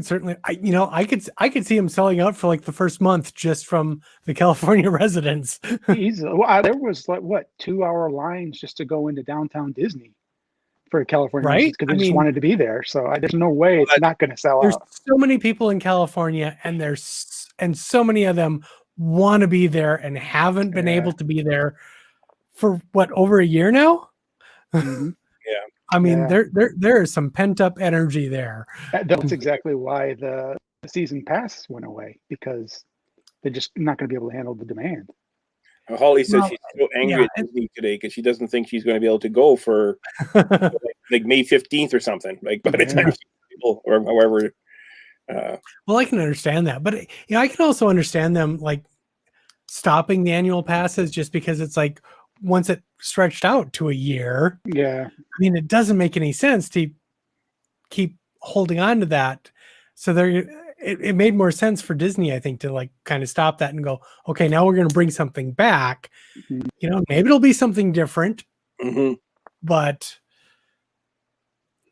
certainly, I could see him selling out for like the first month just from the California residents. Well, there was like 2-hour lines just to go into downtown Disney for California, right? Because they just wanted to be there. So there's no way it's not going to sell there's out. So many people in California, and so many of them want to be there and haven't been able to be there for over a year now. Mm-hmm. Yeah. I mean, there is some pent up energy there. That's exactly why the season pass went away, because they're just not going to be able to handle the demand. Holly says she's so angry at Disney today because she doesn't think she's going to be able to go for like May 15th or something. Like by the time people or however. Well, I can understand that, but I can also understand them like stopping the annual passes just because it's like once it stretched out to a year. Yeah. I mean, it doesn't make any sense to keep holding on to that. So it made more sense for Disney, I think, to like kind of stop that and go, okay, now we're going to bring something back. Mm-hmm. Maybe it'll be something different, but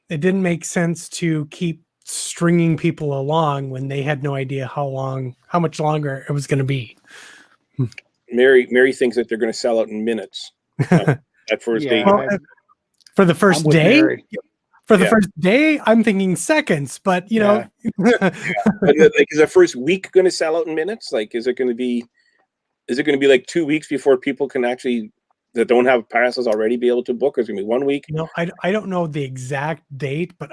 it didn't make sense to keep stringing people along when they had no idea how much longer it was going to be. Mary thinks that they're going to sell out in minutes. At first day. Well, for the first day. Mary. For the first day, I'm thinking seconds, but But, like, is the first week going to sell out in minutes? Like, is it going to be like 2 weeks before people can actually that don't have passes already be able to book? Or is it going to be 1 week? I don't know the exact date, but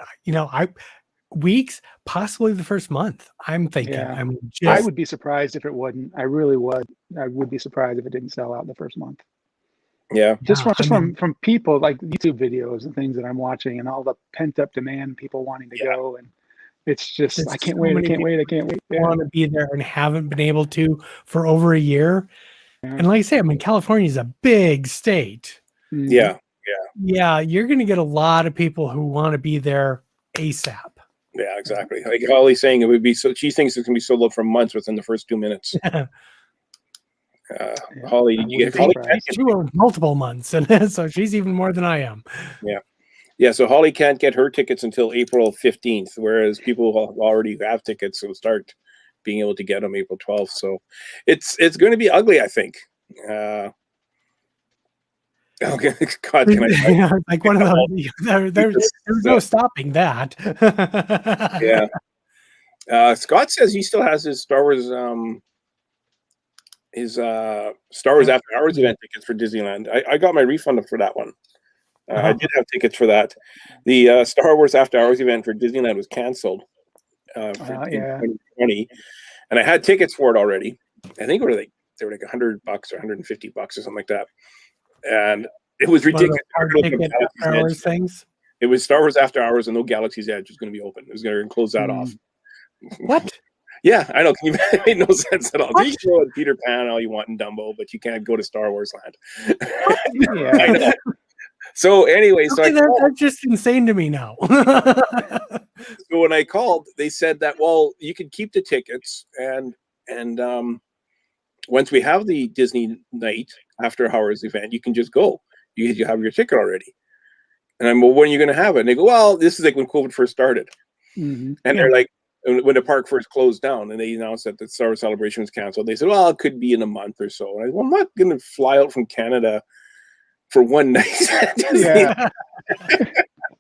weeks, possibly the first month. I'm thinking. Yeah. I would be surprised if it wouldn't. I really would. I would be surprised if it didn't sell out the first month. Yeah. From people like YouTube videos and things that I'm watching and all the pent up demand, people wanting to go, and it's just I can't wait. Yeah. Want to be there and haven't been able to for over a year. Yeah. And like I say, I mean, California is a big state. Yeah. Yeah, you're going to get a lot of people who want to be there ASAP. Yeah, exactly. Like Holly's saying, it would be so. She thinks it's going to be sold out for months within the first 2 minutes. Holly, you get she were multiple months, and so she's even more than I am. Yeah. So Holly can't get her tickets until April 15th, whereas people who already have tickets will start being able to get them April 12th. So it's going to be ugly, I think. Okay, God, can I? Like one of those. There's no stopping that. Yeah. Scott says he still has his Star Wars. Star Wars After Hours event tickets for Disneyland. I got my refund for that one. I did have tickets for that. The Star Wars After Hours event for Disneyland was canceled in 2020, and I had tickets for it already. I think they were like $100 or $150 or something like that, and it was ridiculous. Things. It was Star Wars After Hours, and no Galaxy's Edge was going to be open. It was going to close that off. What? Yeah, I know. It made no sense at all. You can go with Peter Pan all you want in Dumbo, but you can't go to Star Wars Land. I know. So anyway, that's just insane to me now. So when I called, they said that, well, you could keep the tickets, and once we have the Disney night After Hours event, you can just go. You have your ticket already. And I'm, well, when are you going to have it? And they go, well, this is like when COVID first started. Mm-hmm. And they're like, when the park first closed down and they announced that the Star Wars Celebration was canceled. They said, well, it could be in a month or so. And I'm not going to fly out from Canada for one night. Yeah.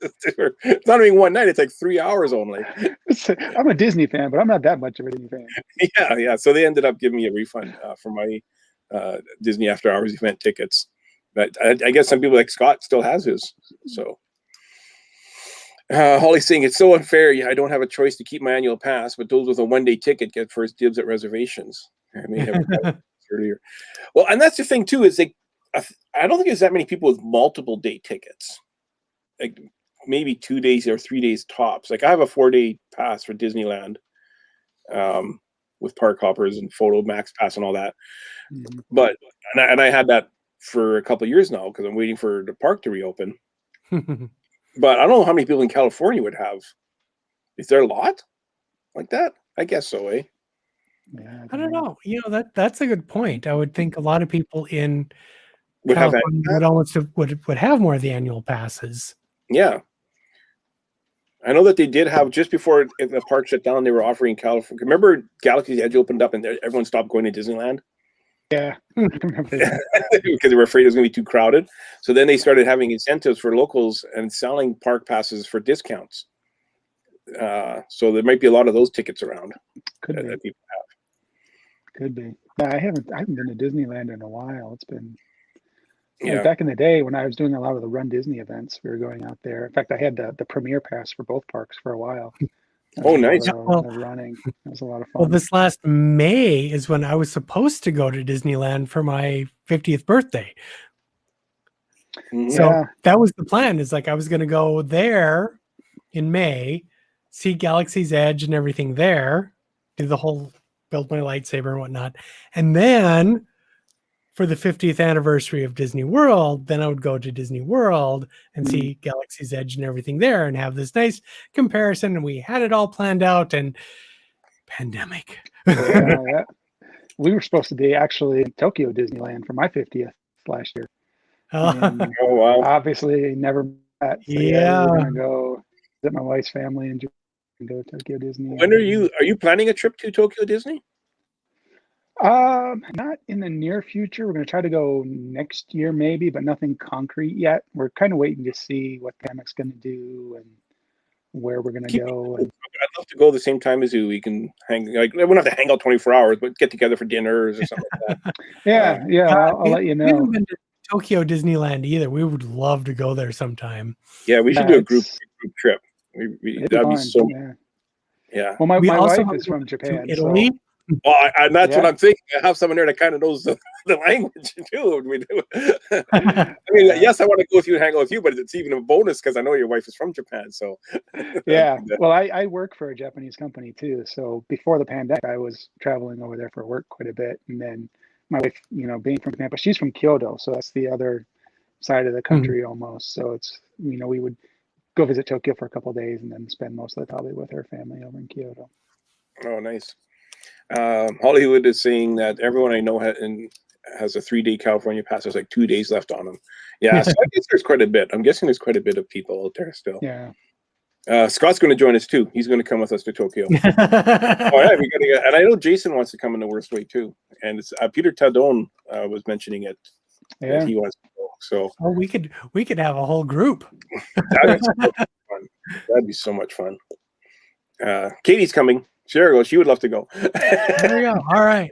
It's not even one night. It's like 3 hours only. I'm a Disney fan, but I'm not that much of a Disney fan. Yeah. So they ended up giving me a refund for my Disney After Hours event tickets. But I guess some people like Scott still has his. So Holly's saying it's so unfair. Yeah, I don't have a choice to keep my annual pass, but those with a one-day ticket get first dibs at reservations. I may have earlier. Well, and that's the thing too, is like I don't think there's that many people with multiple day tickets. Like maybe 2 days or 3 days tops. Like I have a 4-day pass for Disneyland, with park hoppers and photo max pass and all that. Mhm. But and I had that for a couple of years now because I'm waiting for the park to reopen. But I don't know how many people in California would have. Is there a lot like that? I guess so, eh? Yeah, I don't know. You know, that's a good point. I would think a lot of people in Would have that. California would almost would have more of the annual passes. Yeah. I know that they did have, just before the park shut down, they were offering California. Remember Galaxy's Edge opened up and everyone stopped going to Disneyland? yeah. I remember that. Because they were afraid it was going to be too crowded. So then they started having incentives for locals and selling park passes for discounts. So there might be a lot of those tickets around Could that be. people have. Could be. Yeah, I haven't been to Disneyland in a while. It's been Yeah. back in the day when I was doing a lot of the Run Disney events. We were going out there. In fact, I had the premier pass for both parks for a while. Oh, nice. The Well- running. It was a lot of fun. Well, this last May is when I was supposed to go to Disneyland for my 50th birthday. Mhm. So Yeah. that was the plan. Is like I was going to go there in May, see Galaxy's Edge and everything there, do the whole build my lightsaber and whatnot, and then for the 50th anniversary of Disney World, then I would go to Disney World and see Galaxy's Edge and everything there, and have this nice comparison. And we had it all planned out, and pandemic. Yeah, we were supposed to be actually in Tokyo Disneyland for my 50th last year. And Oh, wow. obviously never met. So we Yeah. were gonna go visit my wife's family and go to Tokyo Disney. When are you planning a trip to Tokyo Disney? Not in the near future. We're gonna try to go next year maybe, but nothing concrete yet. We're kind of waiting to see what pandemic's gonna do and where we're gonna go. And I'd love to go the same time as you. We can hang, like, we wouldn't have to hang out 24 hours, but get together for dinners or something like that. yeah, I'll we- let you We haven't know. been to Tokyo Disneyland either. We would love to go there sometime. Yeah, we should Yeah, do a group it's- trip. It'd That'd be fun, so, yeah. yeah. Well, my We also wife have is to go from to Japan, Italy. so Well, and that's what Yeah. I'm thinking. I have someone there that kind of knows the language too. We do. I mean, yes, I want to go with you and hang out with you, but it's even a bonus because I know your wife is from Japan. So yeah. Well, I work for a Japanese company too. So before the pandemic, I was traveling over there for work quite a bit. And then my wife, being from Japan, but she's from Kyoto, so that's the other side of the country almost. So it's, we would go visit Tokyo for a couple of days and then spend most of the time with her family over in Kyoto. Oh, nice. Hollywood is saying that everyone I know has a 3-day California pass. There's like 2 days left on them. Yeah, so I guess there's quite a bit. I'm guessing there's quite a bit of people out there still. Yeah. Scott's going to join us too. He's going to come with us to Tokyo. Oh yeah, we got to get. And I know Jason wants to come in the worst way too. And it's Peter Tadone was mentioning it. Yeah. That he wants to go. So Oh, we could have a whole group. that'd be so much fun. That'd be so much fun. Katie's coming. There we go. She would love to go. There we go. All right.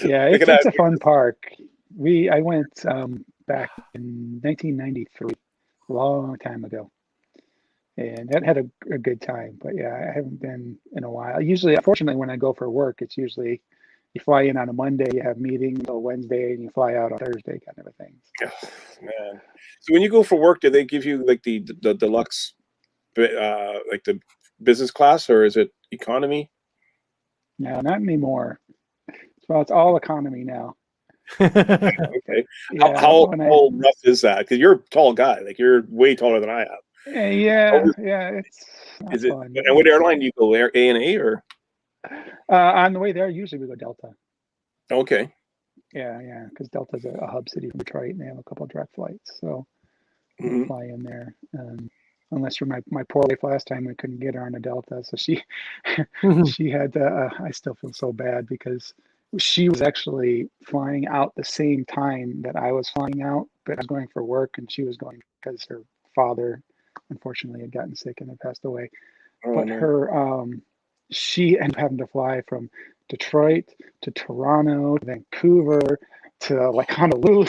Yeah, Look at it's that. a fun park. I went back in 1993, a long time ago, and that had a good time. But yeah, I haven't been in a while. Usually, unfortunately, when I go for work, it's usually you fly in on a Monday, you have meetings until Wednesday, and you fly out on Thursday, kind of a thing. Oh, man. So when you go for work, do they give you like the deluxe, like the business class, or is it economy? No, not anymore. So it's all economy now. Okay. Yeah, How when I- rough is that? Because you're a tall guy. Like you're way taller than I am. yeah, it's not Is it? fun. And what airline do you go? ANA or? On the way there, usually we go Delta. Okay. Yeah, because Delta's a hub city from Detroit, and they have a couple of direct flights, so we Mhm. fly in there. unless for my poor wife last time, we couldn't get her on a Delta. So she had to, I still feel so bad because she was actually flying out the same time that I was flying out, but I was going for work and she was going because her father unfortunately had gotten sick and had passed away. Oh, But no. her, she ended up having to fly from Detroit to Toronto, to Vancouver, to like Honolulu.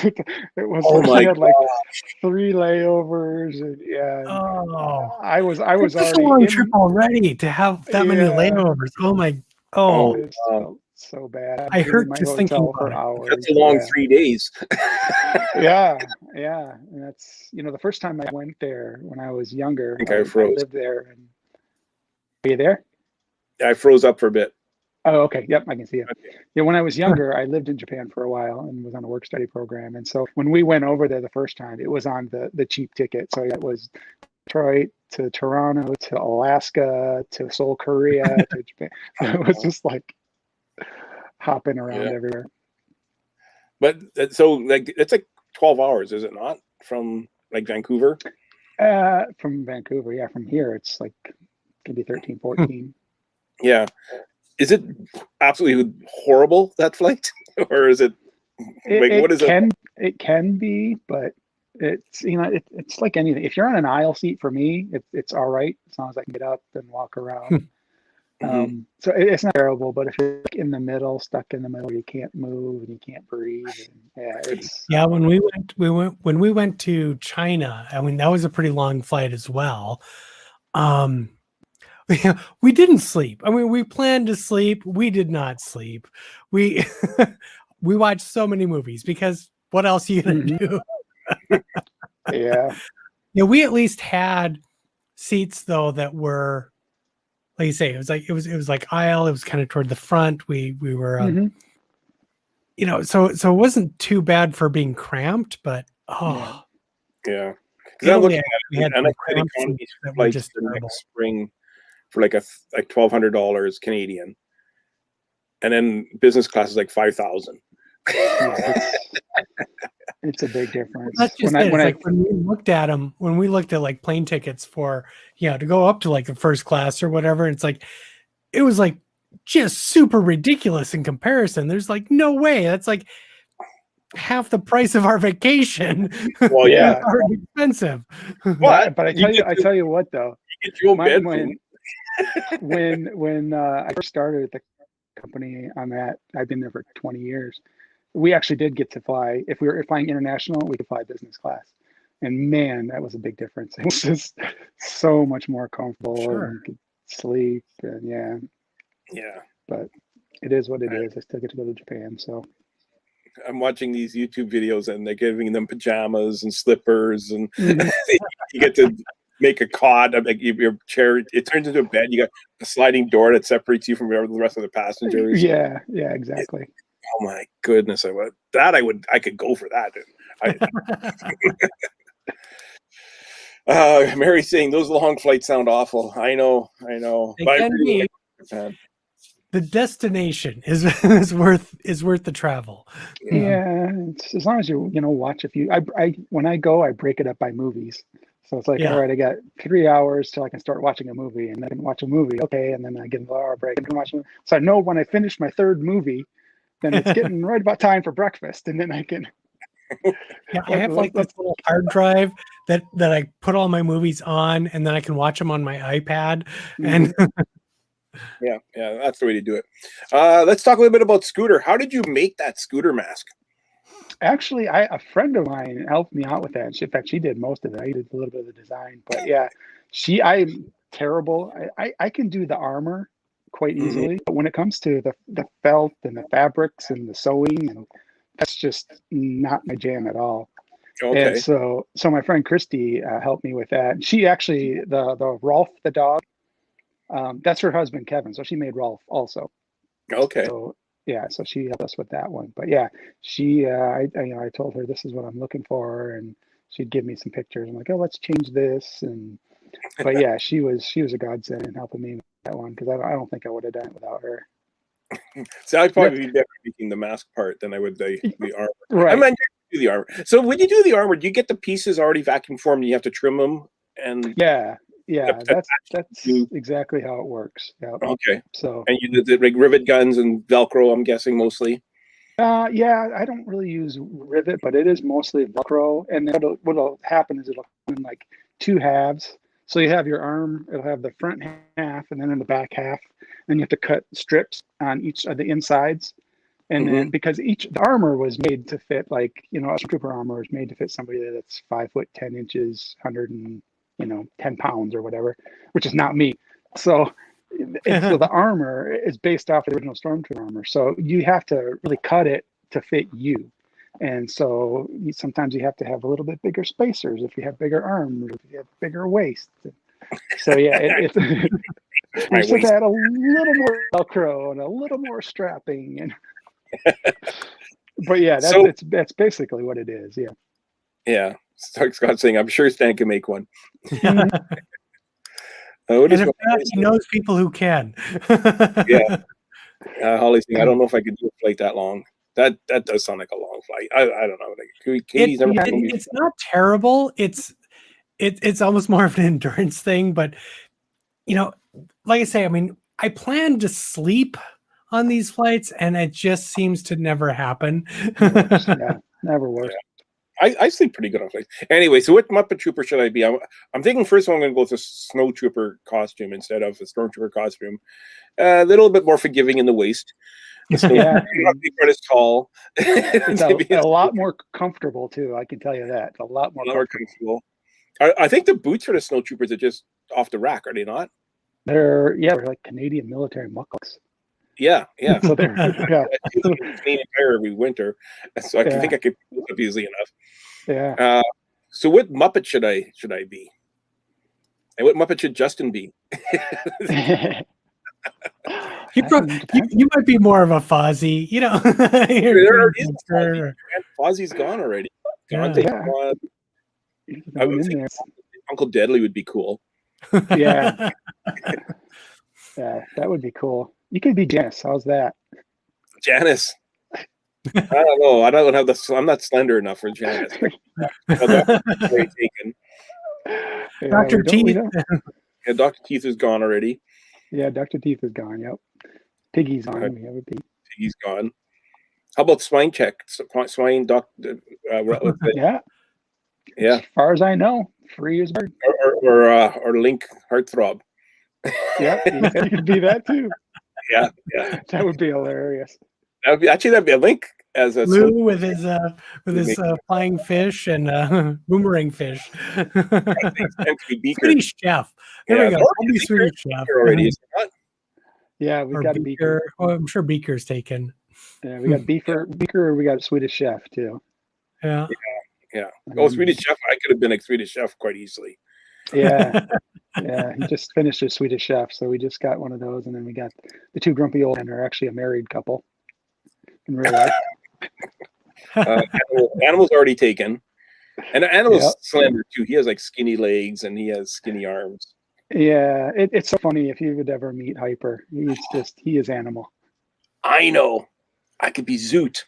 It was, Oh she my had like gosh. 3 layovers, and yeah, Oh, I was that's a already long trip in. already to have that many Yeah, layovers. Oh my, Oh, oh, it wow. felt so bad. I I was in hurt my just thinking hotel about for it. hours. That's a long Yeah, 3 days. yeah, yeah. And that's, the first time I went there when I was younger, I think I I froze. lived there. And are you there? I froze up for a bit. Oh, okay. Yep, I can see you. Okay. Yeah, when I was younger, I lived in Japan for a while and was on a work study program. And so when we went over there the first time, it was on the cheap ticket. So it was Detroit to Toronto to Alaska to Seoul, Korea to Japan. So it was just like hopping around Yeah. everywhere. But so like it's like 12 hours, is it not? From like Vancouver? From Vancouver, yeah, from here, it's like could be 13, 14. Yeah. Is it absolutely horrible, that flight? Or is it like what is it? It can be, but it's it's like anything. If you're on an aisle seat, for me, it's all right as long as I can get up and walk around. Mhm. So it's not terrible, but if you're like in the middle, stuck in the middle, you can't move and you can't breathe. And yeah, it's Yeah, when we went to China, I mean that was a pretty long flight as well. Um, we didn't sleep. I mean, we planned to sleep. We did not sleep. We we watched so many movies because what else are you gonna Mhm. do? Yeah. Yeah, we at least had seats though that were, like you say, it was like aisle. It was kind of toward the front. We were, Hmm. so it wasn't too bad for being cramped, but Yeah. Yeah. Because I'm Italy, looking we at had it, and I some tried cramped economy seats that were flights just the terrible. next spring for like $1,200 Canadian. And then business class is like 5,000. Yeah. It's a big difference. That's just When it. It's I like when we looked at them, when we looked at like plane tickets for, to go up to like the first class or whatever, it's like, it was like just super ridiculous in comparison. There's like no way. That's like half the price of our vacation. Well, Yeah. yeah. It's already expensive. But I tell you what though, you get your own my, bedroom. when I first started at the company I'm at, I've been there for 20 years. We actually did get to fly. If we were flying international, we could fly business class. And man, that was a big difference. It was just so much more comfortable Sure. and you could sleep and yeah, Yeah. but it is what it is. I still get to go to Japan. So I'm watching these YouTube videos and they're giving them pajamas and slippers and Mhm. you get to make a cot. Like your chair, it turns into a bed. You got a sliding door that separates you from the rest of the passengers. Yeah, exactly. Oh my goodness! I could go for that. Mary's saying those long flights sound awful. I know. It But I can really be. like Japan. The destination is worth the travel. Yeah, it's, as long as you watch a few. I when I go, I break it up by movies. So it's like, Yeah. all right, I got 3 hours till I can start watching a movie, and I can watch a movie. Okay, and then I get an hour break and watch. So I know when I finish my third movie, then it's getting right about time for breakfast, and then I can. Yeah, I have like this little hard drive that I put all my movies on, and then I can watch them on my iPad. And Yeah, that's the way to do it. Let's talk a little bit about Scooter. How did you make that Scooter mask? Actually, a friend of mine helped me out with that. In fact, she did most of it. I did a little bit of the design, but yeah, I'm terrible. I can do the armor quite easily, but when it comes to the felt and the fabrics and the sewing, and that's just not my jam at all. And Okay. so my friend Christy helped me with that. She actually the Rolf the dog, that's her husband Kevin. So she made Rolf also. Okay. So yeah, so she helped us with that one. But yeah, she I told her this is what I'm looking for, and she'd give me some pictures. I'm like, oh, let's change this, and but yeah, she was a godsend in helping me with that one because I don't think I would have done it without her. So I'd probably be better making the mask part than I would the armor. Right. I mean, you do the armor. So when you do the armor, do you get the pieces already vacuum formed and you have to trim them and Yeah, that's you- exactly how it works. Yeah. okay. So And you did the like, rivet guns and Velcro, I'm guessing mostly. yeah, I don't really use rivet, but it is mostly Velcro. And then what'll happen is it'll come in like two halves. So you have your arm, it'll have the front half and then in the back half. And you have to cut strips on each of the insides. And then because the armor was made to fit, like, a Trooper armor is made to fit somebody that's 5'10" 10 pounds or whatever, which is not me. So so the armor is based off the original Stormtrooper armor. So you have to really cut it to fit you. And so sometimes you have to have a little bit bigger spacers if you have bigger arms, if you have bigger waist. So yeah, it's you should add a little more Velcro and a little more strapping. And but yeah, that's basically what it is. Yeah. Yeah. Scott's saying, I'm sure Stan can make one. And in fact, he knows people who can. Yeah. Holly's saying, I don't know if I could do a flight that long. That does sound like a long flight. I don't know. Like, Katie's never it's not terrible. It's almost more of an endurance thing. But, like I say, I mean, I plan to sleep on these flights, and it just seems to never happen. Yeah, never works. Yeah. I sleep pretty good on flights. Anyway, so what Muppet Trooper should I be? I'm thinking first of all, I'm going to go with a Snow Trooper costume instead of a Stormtrooper costume. A little bit more forgiving in the waist. Yeah, not be quite as tall. It's a lot more comfortable too. I can tell you that. A lot more comfortable. I think the boots for the Snow Troopers are just off the rack, are they not? They're like Canadian military muckles. Yeah. So they're Canadian Tire every winter, so I think I could pull it up easily enough. Yeah. So what Muppet should I be? And what Muppet should Justin be? You might be more of a Fozzie, Fozzie's gone already. Yeah. I would think Uncle Deadly would be cool. Yeah. Yeah, that would be cool. You could be Janice. How's that? Janice. I don't know. I don't have I'm not slender enough for Janice. Very taken. Yeah, Dr. Teeth. Yeah, Dr. Teeth is gone already. Yeah, Dr. Teeth is gone. Yep. Piggy's on. We have a pig. Piggy's gone. How about Swine Check? Swine Doctor. Yeah. Yeah. As far as I know, free as bird. Or Link Heartthrob. Yeah, you could be that too. Yeah. That would be hilarious. That'd be a Link as a Lou with his flying fish and boomerang fish. Swedish Chef. There we go. I'll be Swedish Chef already. Yeah, we got a Beaker. Oh, I'm sure Beaker's taken. Yeah, we got Beaker. We got a Swedish Chef too. Yeah. Oh, Swedish Chef. I could have been a Swedish Chef quite easily. Yeah. Yeah, he just finished his Swedish Chef, so we just got one of those, and then we got the two grumpy old men are actually a married couple in real life. Animal's already taken, and Animal's slender too. He has like skinny legs and he has skinny arms. Yeah, it's so funny if you would ever meet Hyper. He is Animal. I know. I could be Zoot.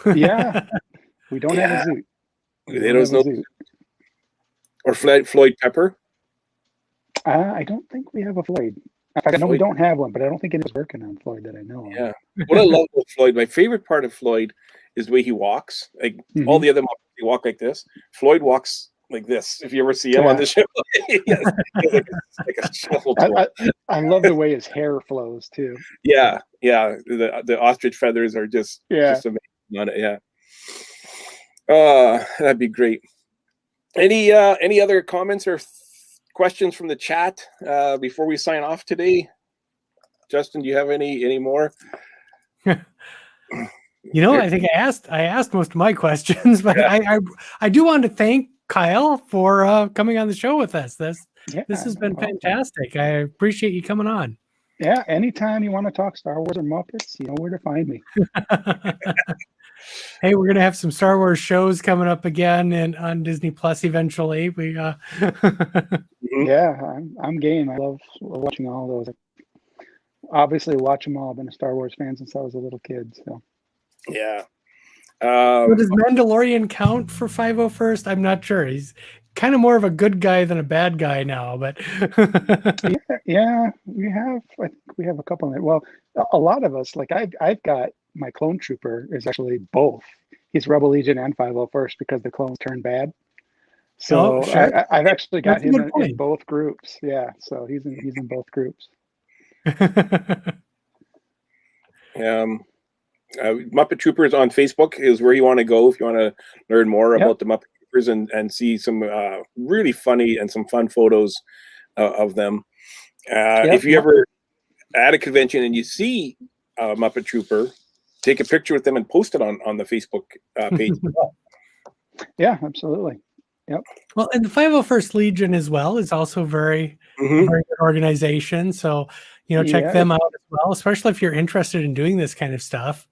Yeah, we don't have a Zoot. They don't know. Zoot. Or Floyd Pepper. I don't think we have a Floyd. In fact, I know we don't have one, but I don't think anyone's working on Floyd that I know of. Yeah. What I love about Floyd, my favorite part of Floyd is the way he walks. Like all the other Muppets, they walk like this. Floyd walks like this. If you ever see him on the show, like a shuffle tour. I love the way his hair flows too. Yeah. The ostrich feathers are just amazing on it. Yeah. That'd be great. Any other comments or questions from the chat before we sign off today? Justin, do you have any more? I think I asked most of my questions, but I do want to thank Kyle for coming on the show with us. This has been fantastic. I appreciate you coming on. Yeah, anytime you want to talk Star Wars or Muppets, you know where to find me. Hey, we're gonna have some Star Wars shows coming up again and on Disney Plus eventually. Yeah, I'm game. I love watching all those. Obviously, watch them all. I've been a Star Wars fan since I was a little kid. So yeah, Does Mandalorian count for 501st? I'm not sure. He's kind of more of a good guy than a bad guy now, but Yeah, we have. I think we have a couple of it. Well, a lot of us, like I've got my clone trooper is actually both. He's Rebel Legion and 501st because the clones turned bad. So sure. I've actually got That's a good him in point. both groups. Yeah, so he's in both groups. Muppet Troopers on Facebook is where you want to go if you want to learn more about the Muppet Troopers and see some really funny and some fun photos of them. If you ever at a convention and you see a Muppet Trooper, take a picture with them and post it on the Facebook page. Yeah, absolutely. Yep. Well, and the 501st Legion as well is also very very good organization. So, check them out as well, especially if you're interested in doing this kind of stuff.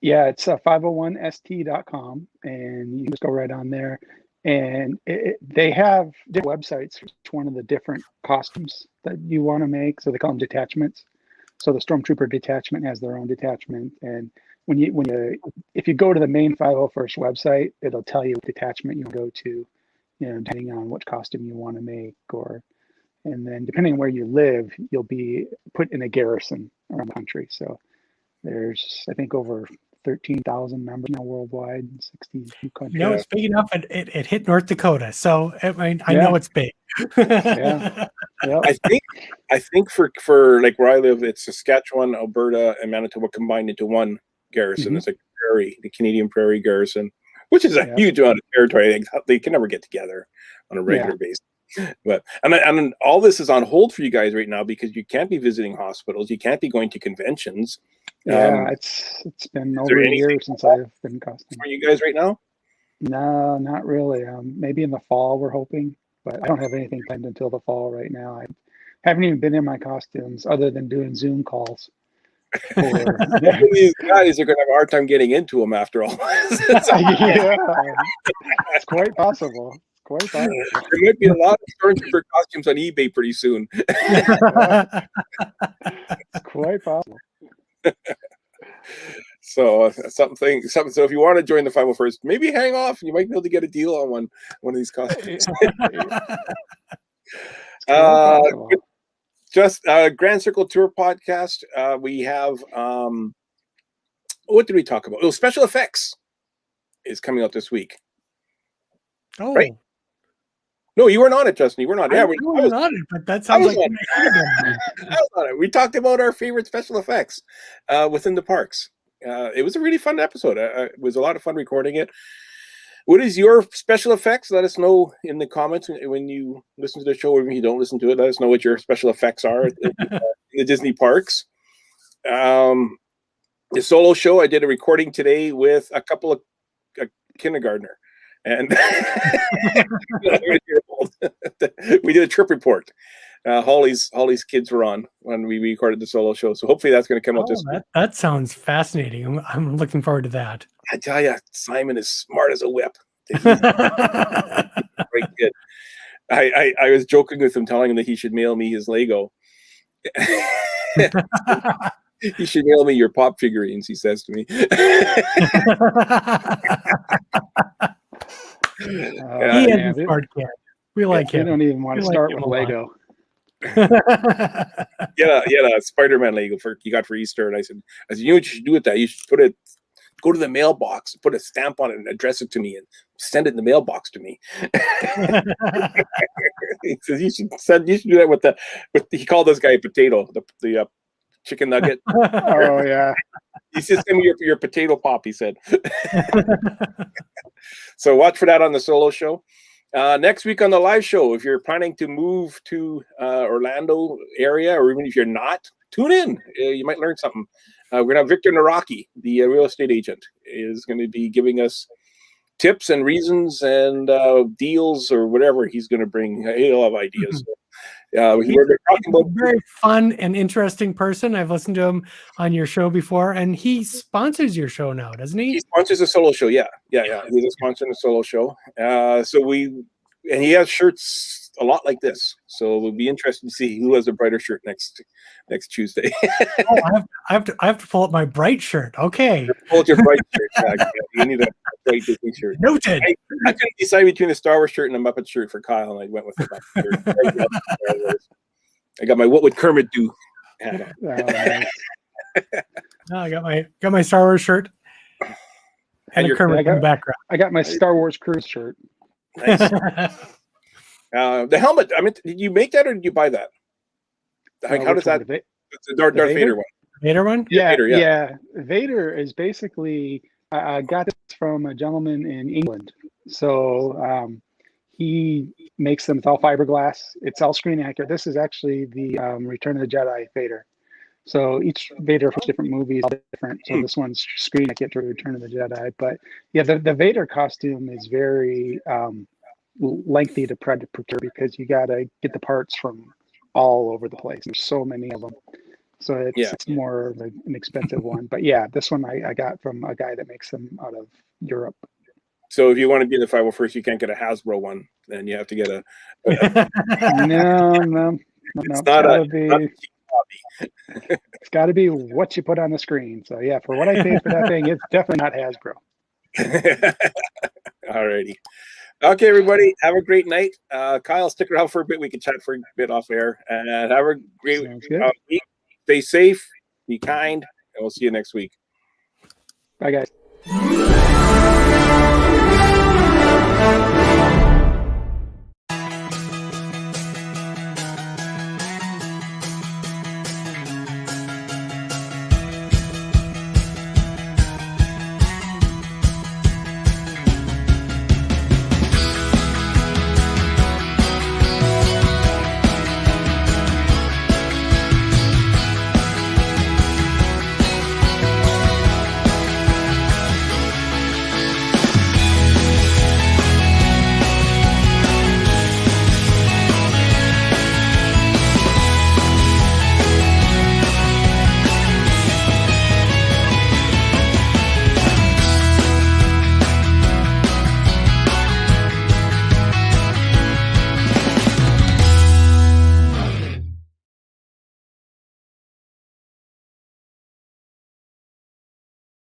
Yeah, it's 501st.com, and you just go right on there. And they have different websites for each one of the different costumes that you want to make. So they call them detachments. So the Stormtrooper detachment has their own detachment. And if you go to the main 501st website, it'll tell you what detachment you go to, depending on what costume you want to make, and then depending on where you live, you'll be put in a garrison around the country. So there's, I think, over 13,000 members now worldwide in 62 countries. No, it's big enough. It hit North Dakota, so I know it's big. Yeah. I think for like where I live, it's Saskatchewan, Alberta, and Manitoba combined into one garrison. It's like the Canadian Prairie Garrison, which is a huge amount of territory. They can never get together on a regular basis. But and all this is on hold for you guys right now because you can't be visiting hospitals, you can't be going to conventions. Yeah, it's been over a year since I've been costumed. For you guys right now? No, not really. Maybe in the fall we're hoping, but I don't have anything planned until the fall right now. I haven't even been in my costumes other than doing Zoom calls. These guys are going to have a hard time getting into them after all. Yeah, it's quite possible. There might be a lot of Stormtrooper costumes on eBay pretty soon. It's quite possible. So something. So if you want to join the 501st, maybe hang off. You might be able to get a deal on one of these costumes. Just Grand Circle Tour podcast. We have what did we talk about? Oh, special effects is coming out this week. Oh, right? No, you weren't on it, Justin. You weren't on it. I was on it, but that sounds like I was on it. We talked about our favorite special effects within the parks. It was a really fun episode. It was a lot of fun recording it. What is your special effects? Let us know in the comments when you listen to the show, or when you don't listen to it. Let us know what your special effects are in the Disney parks. The solo show, I did a recording today with a couple of kindergartner. And we did a trip report. Holly's kids were on when we recorded the solo show, so hopefully that's going to come out this week. That sounds fascinating. I'm looking forward to that. I tell you, Simon is smart as a whip. Very good. I was joking with him, telling him that he should mail me his Lego. He should mail me your pop figurines, he says to me. He is a smart kid. We like him. We don't even want to start with Lego. Yeah, a Spider-Man Lego you got for Easter, and I said, you know what you should do with that? You should go to the mailbox, put a stamp on it, and address it to me, and send it in the mailbox to me. He says you should do that with he called this guy a potato, the chicken nugget. Oh yeah. He says, send me your potato pop, he said. So watch for that on the solo show. Next week on the live show, if you're planning to move to Orlando area, or even if you're not, tune in. You might learn something. We're going to have Victor Naraki, the real estate agent, is going to be giving us tips and reasons and deals or whatever he's going to bring. He'll have ideas. He's a very fun and interesting person. I've listened to him on your show before, and he sponsors your show now, doesn't he? He sponsors a solo show. Yeah. He's a sponsor in a solo show. And he has shirts a lot like this. So it'll be interesting to see who has a brighter shirt next Tuesday. Oh, I have to pull up my bright shirt. Okay. Hold your bright shirt. You need a bright Disney shirt. Noted. I couldn't decide between a Star Wars shirt and a Muppet shirt for Kyle, and I went with the Muppet shirt. I got my "What Would Kermit Do" hat on. Nice. Oh, I got my Star Wars shirt and a Kermit in the background. I got my Star Wars cruise shirt. Nice. The helmet. I mean, did you make that or did you buy that? Like, how does that? It's the Darth Vader one. Vader one? Yeah, Vader, yeah. Vader is basically. I got this from a gentleman in England. So he makes them with all fiberglass. It's all screen accurate. This is actually the Return of the Jedi Vader. So each Vader for different movies is different. So this one's screen accurate to Return of the Jedi. But yeah, the Vader costume is very lengthy to procure because you got to get the parts from all over the place. There's so many of them. So it's more of an expensive one. But yeah, this one I got from a guy that makes them out of Europe. So if you want to be in the 501st, you can't get a Hasbro one. Then you have to get a No. It's not a hobby. It's got to be what you put on the screen. So yeah, for what I paid for that thing, it's definitely not Hasbro. Alrighty. Okay, everybody, have a great night. Kyle, stick around for a bit. We can chat for a bit off air. And have a great week. Stay safe, be kind, and we'll see you next week. Bye, guys.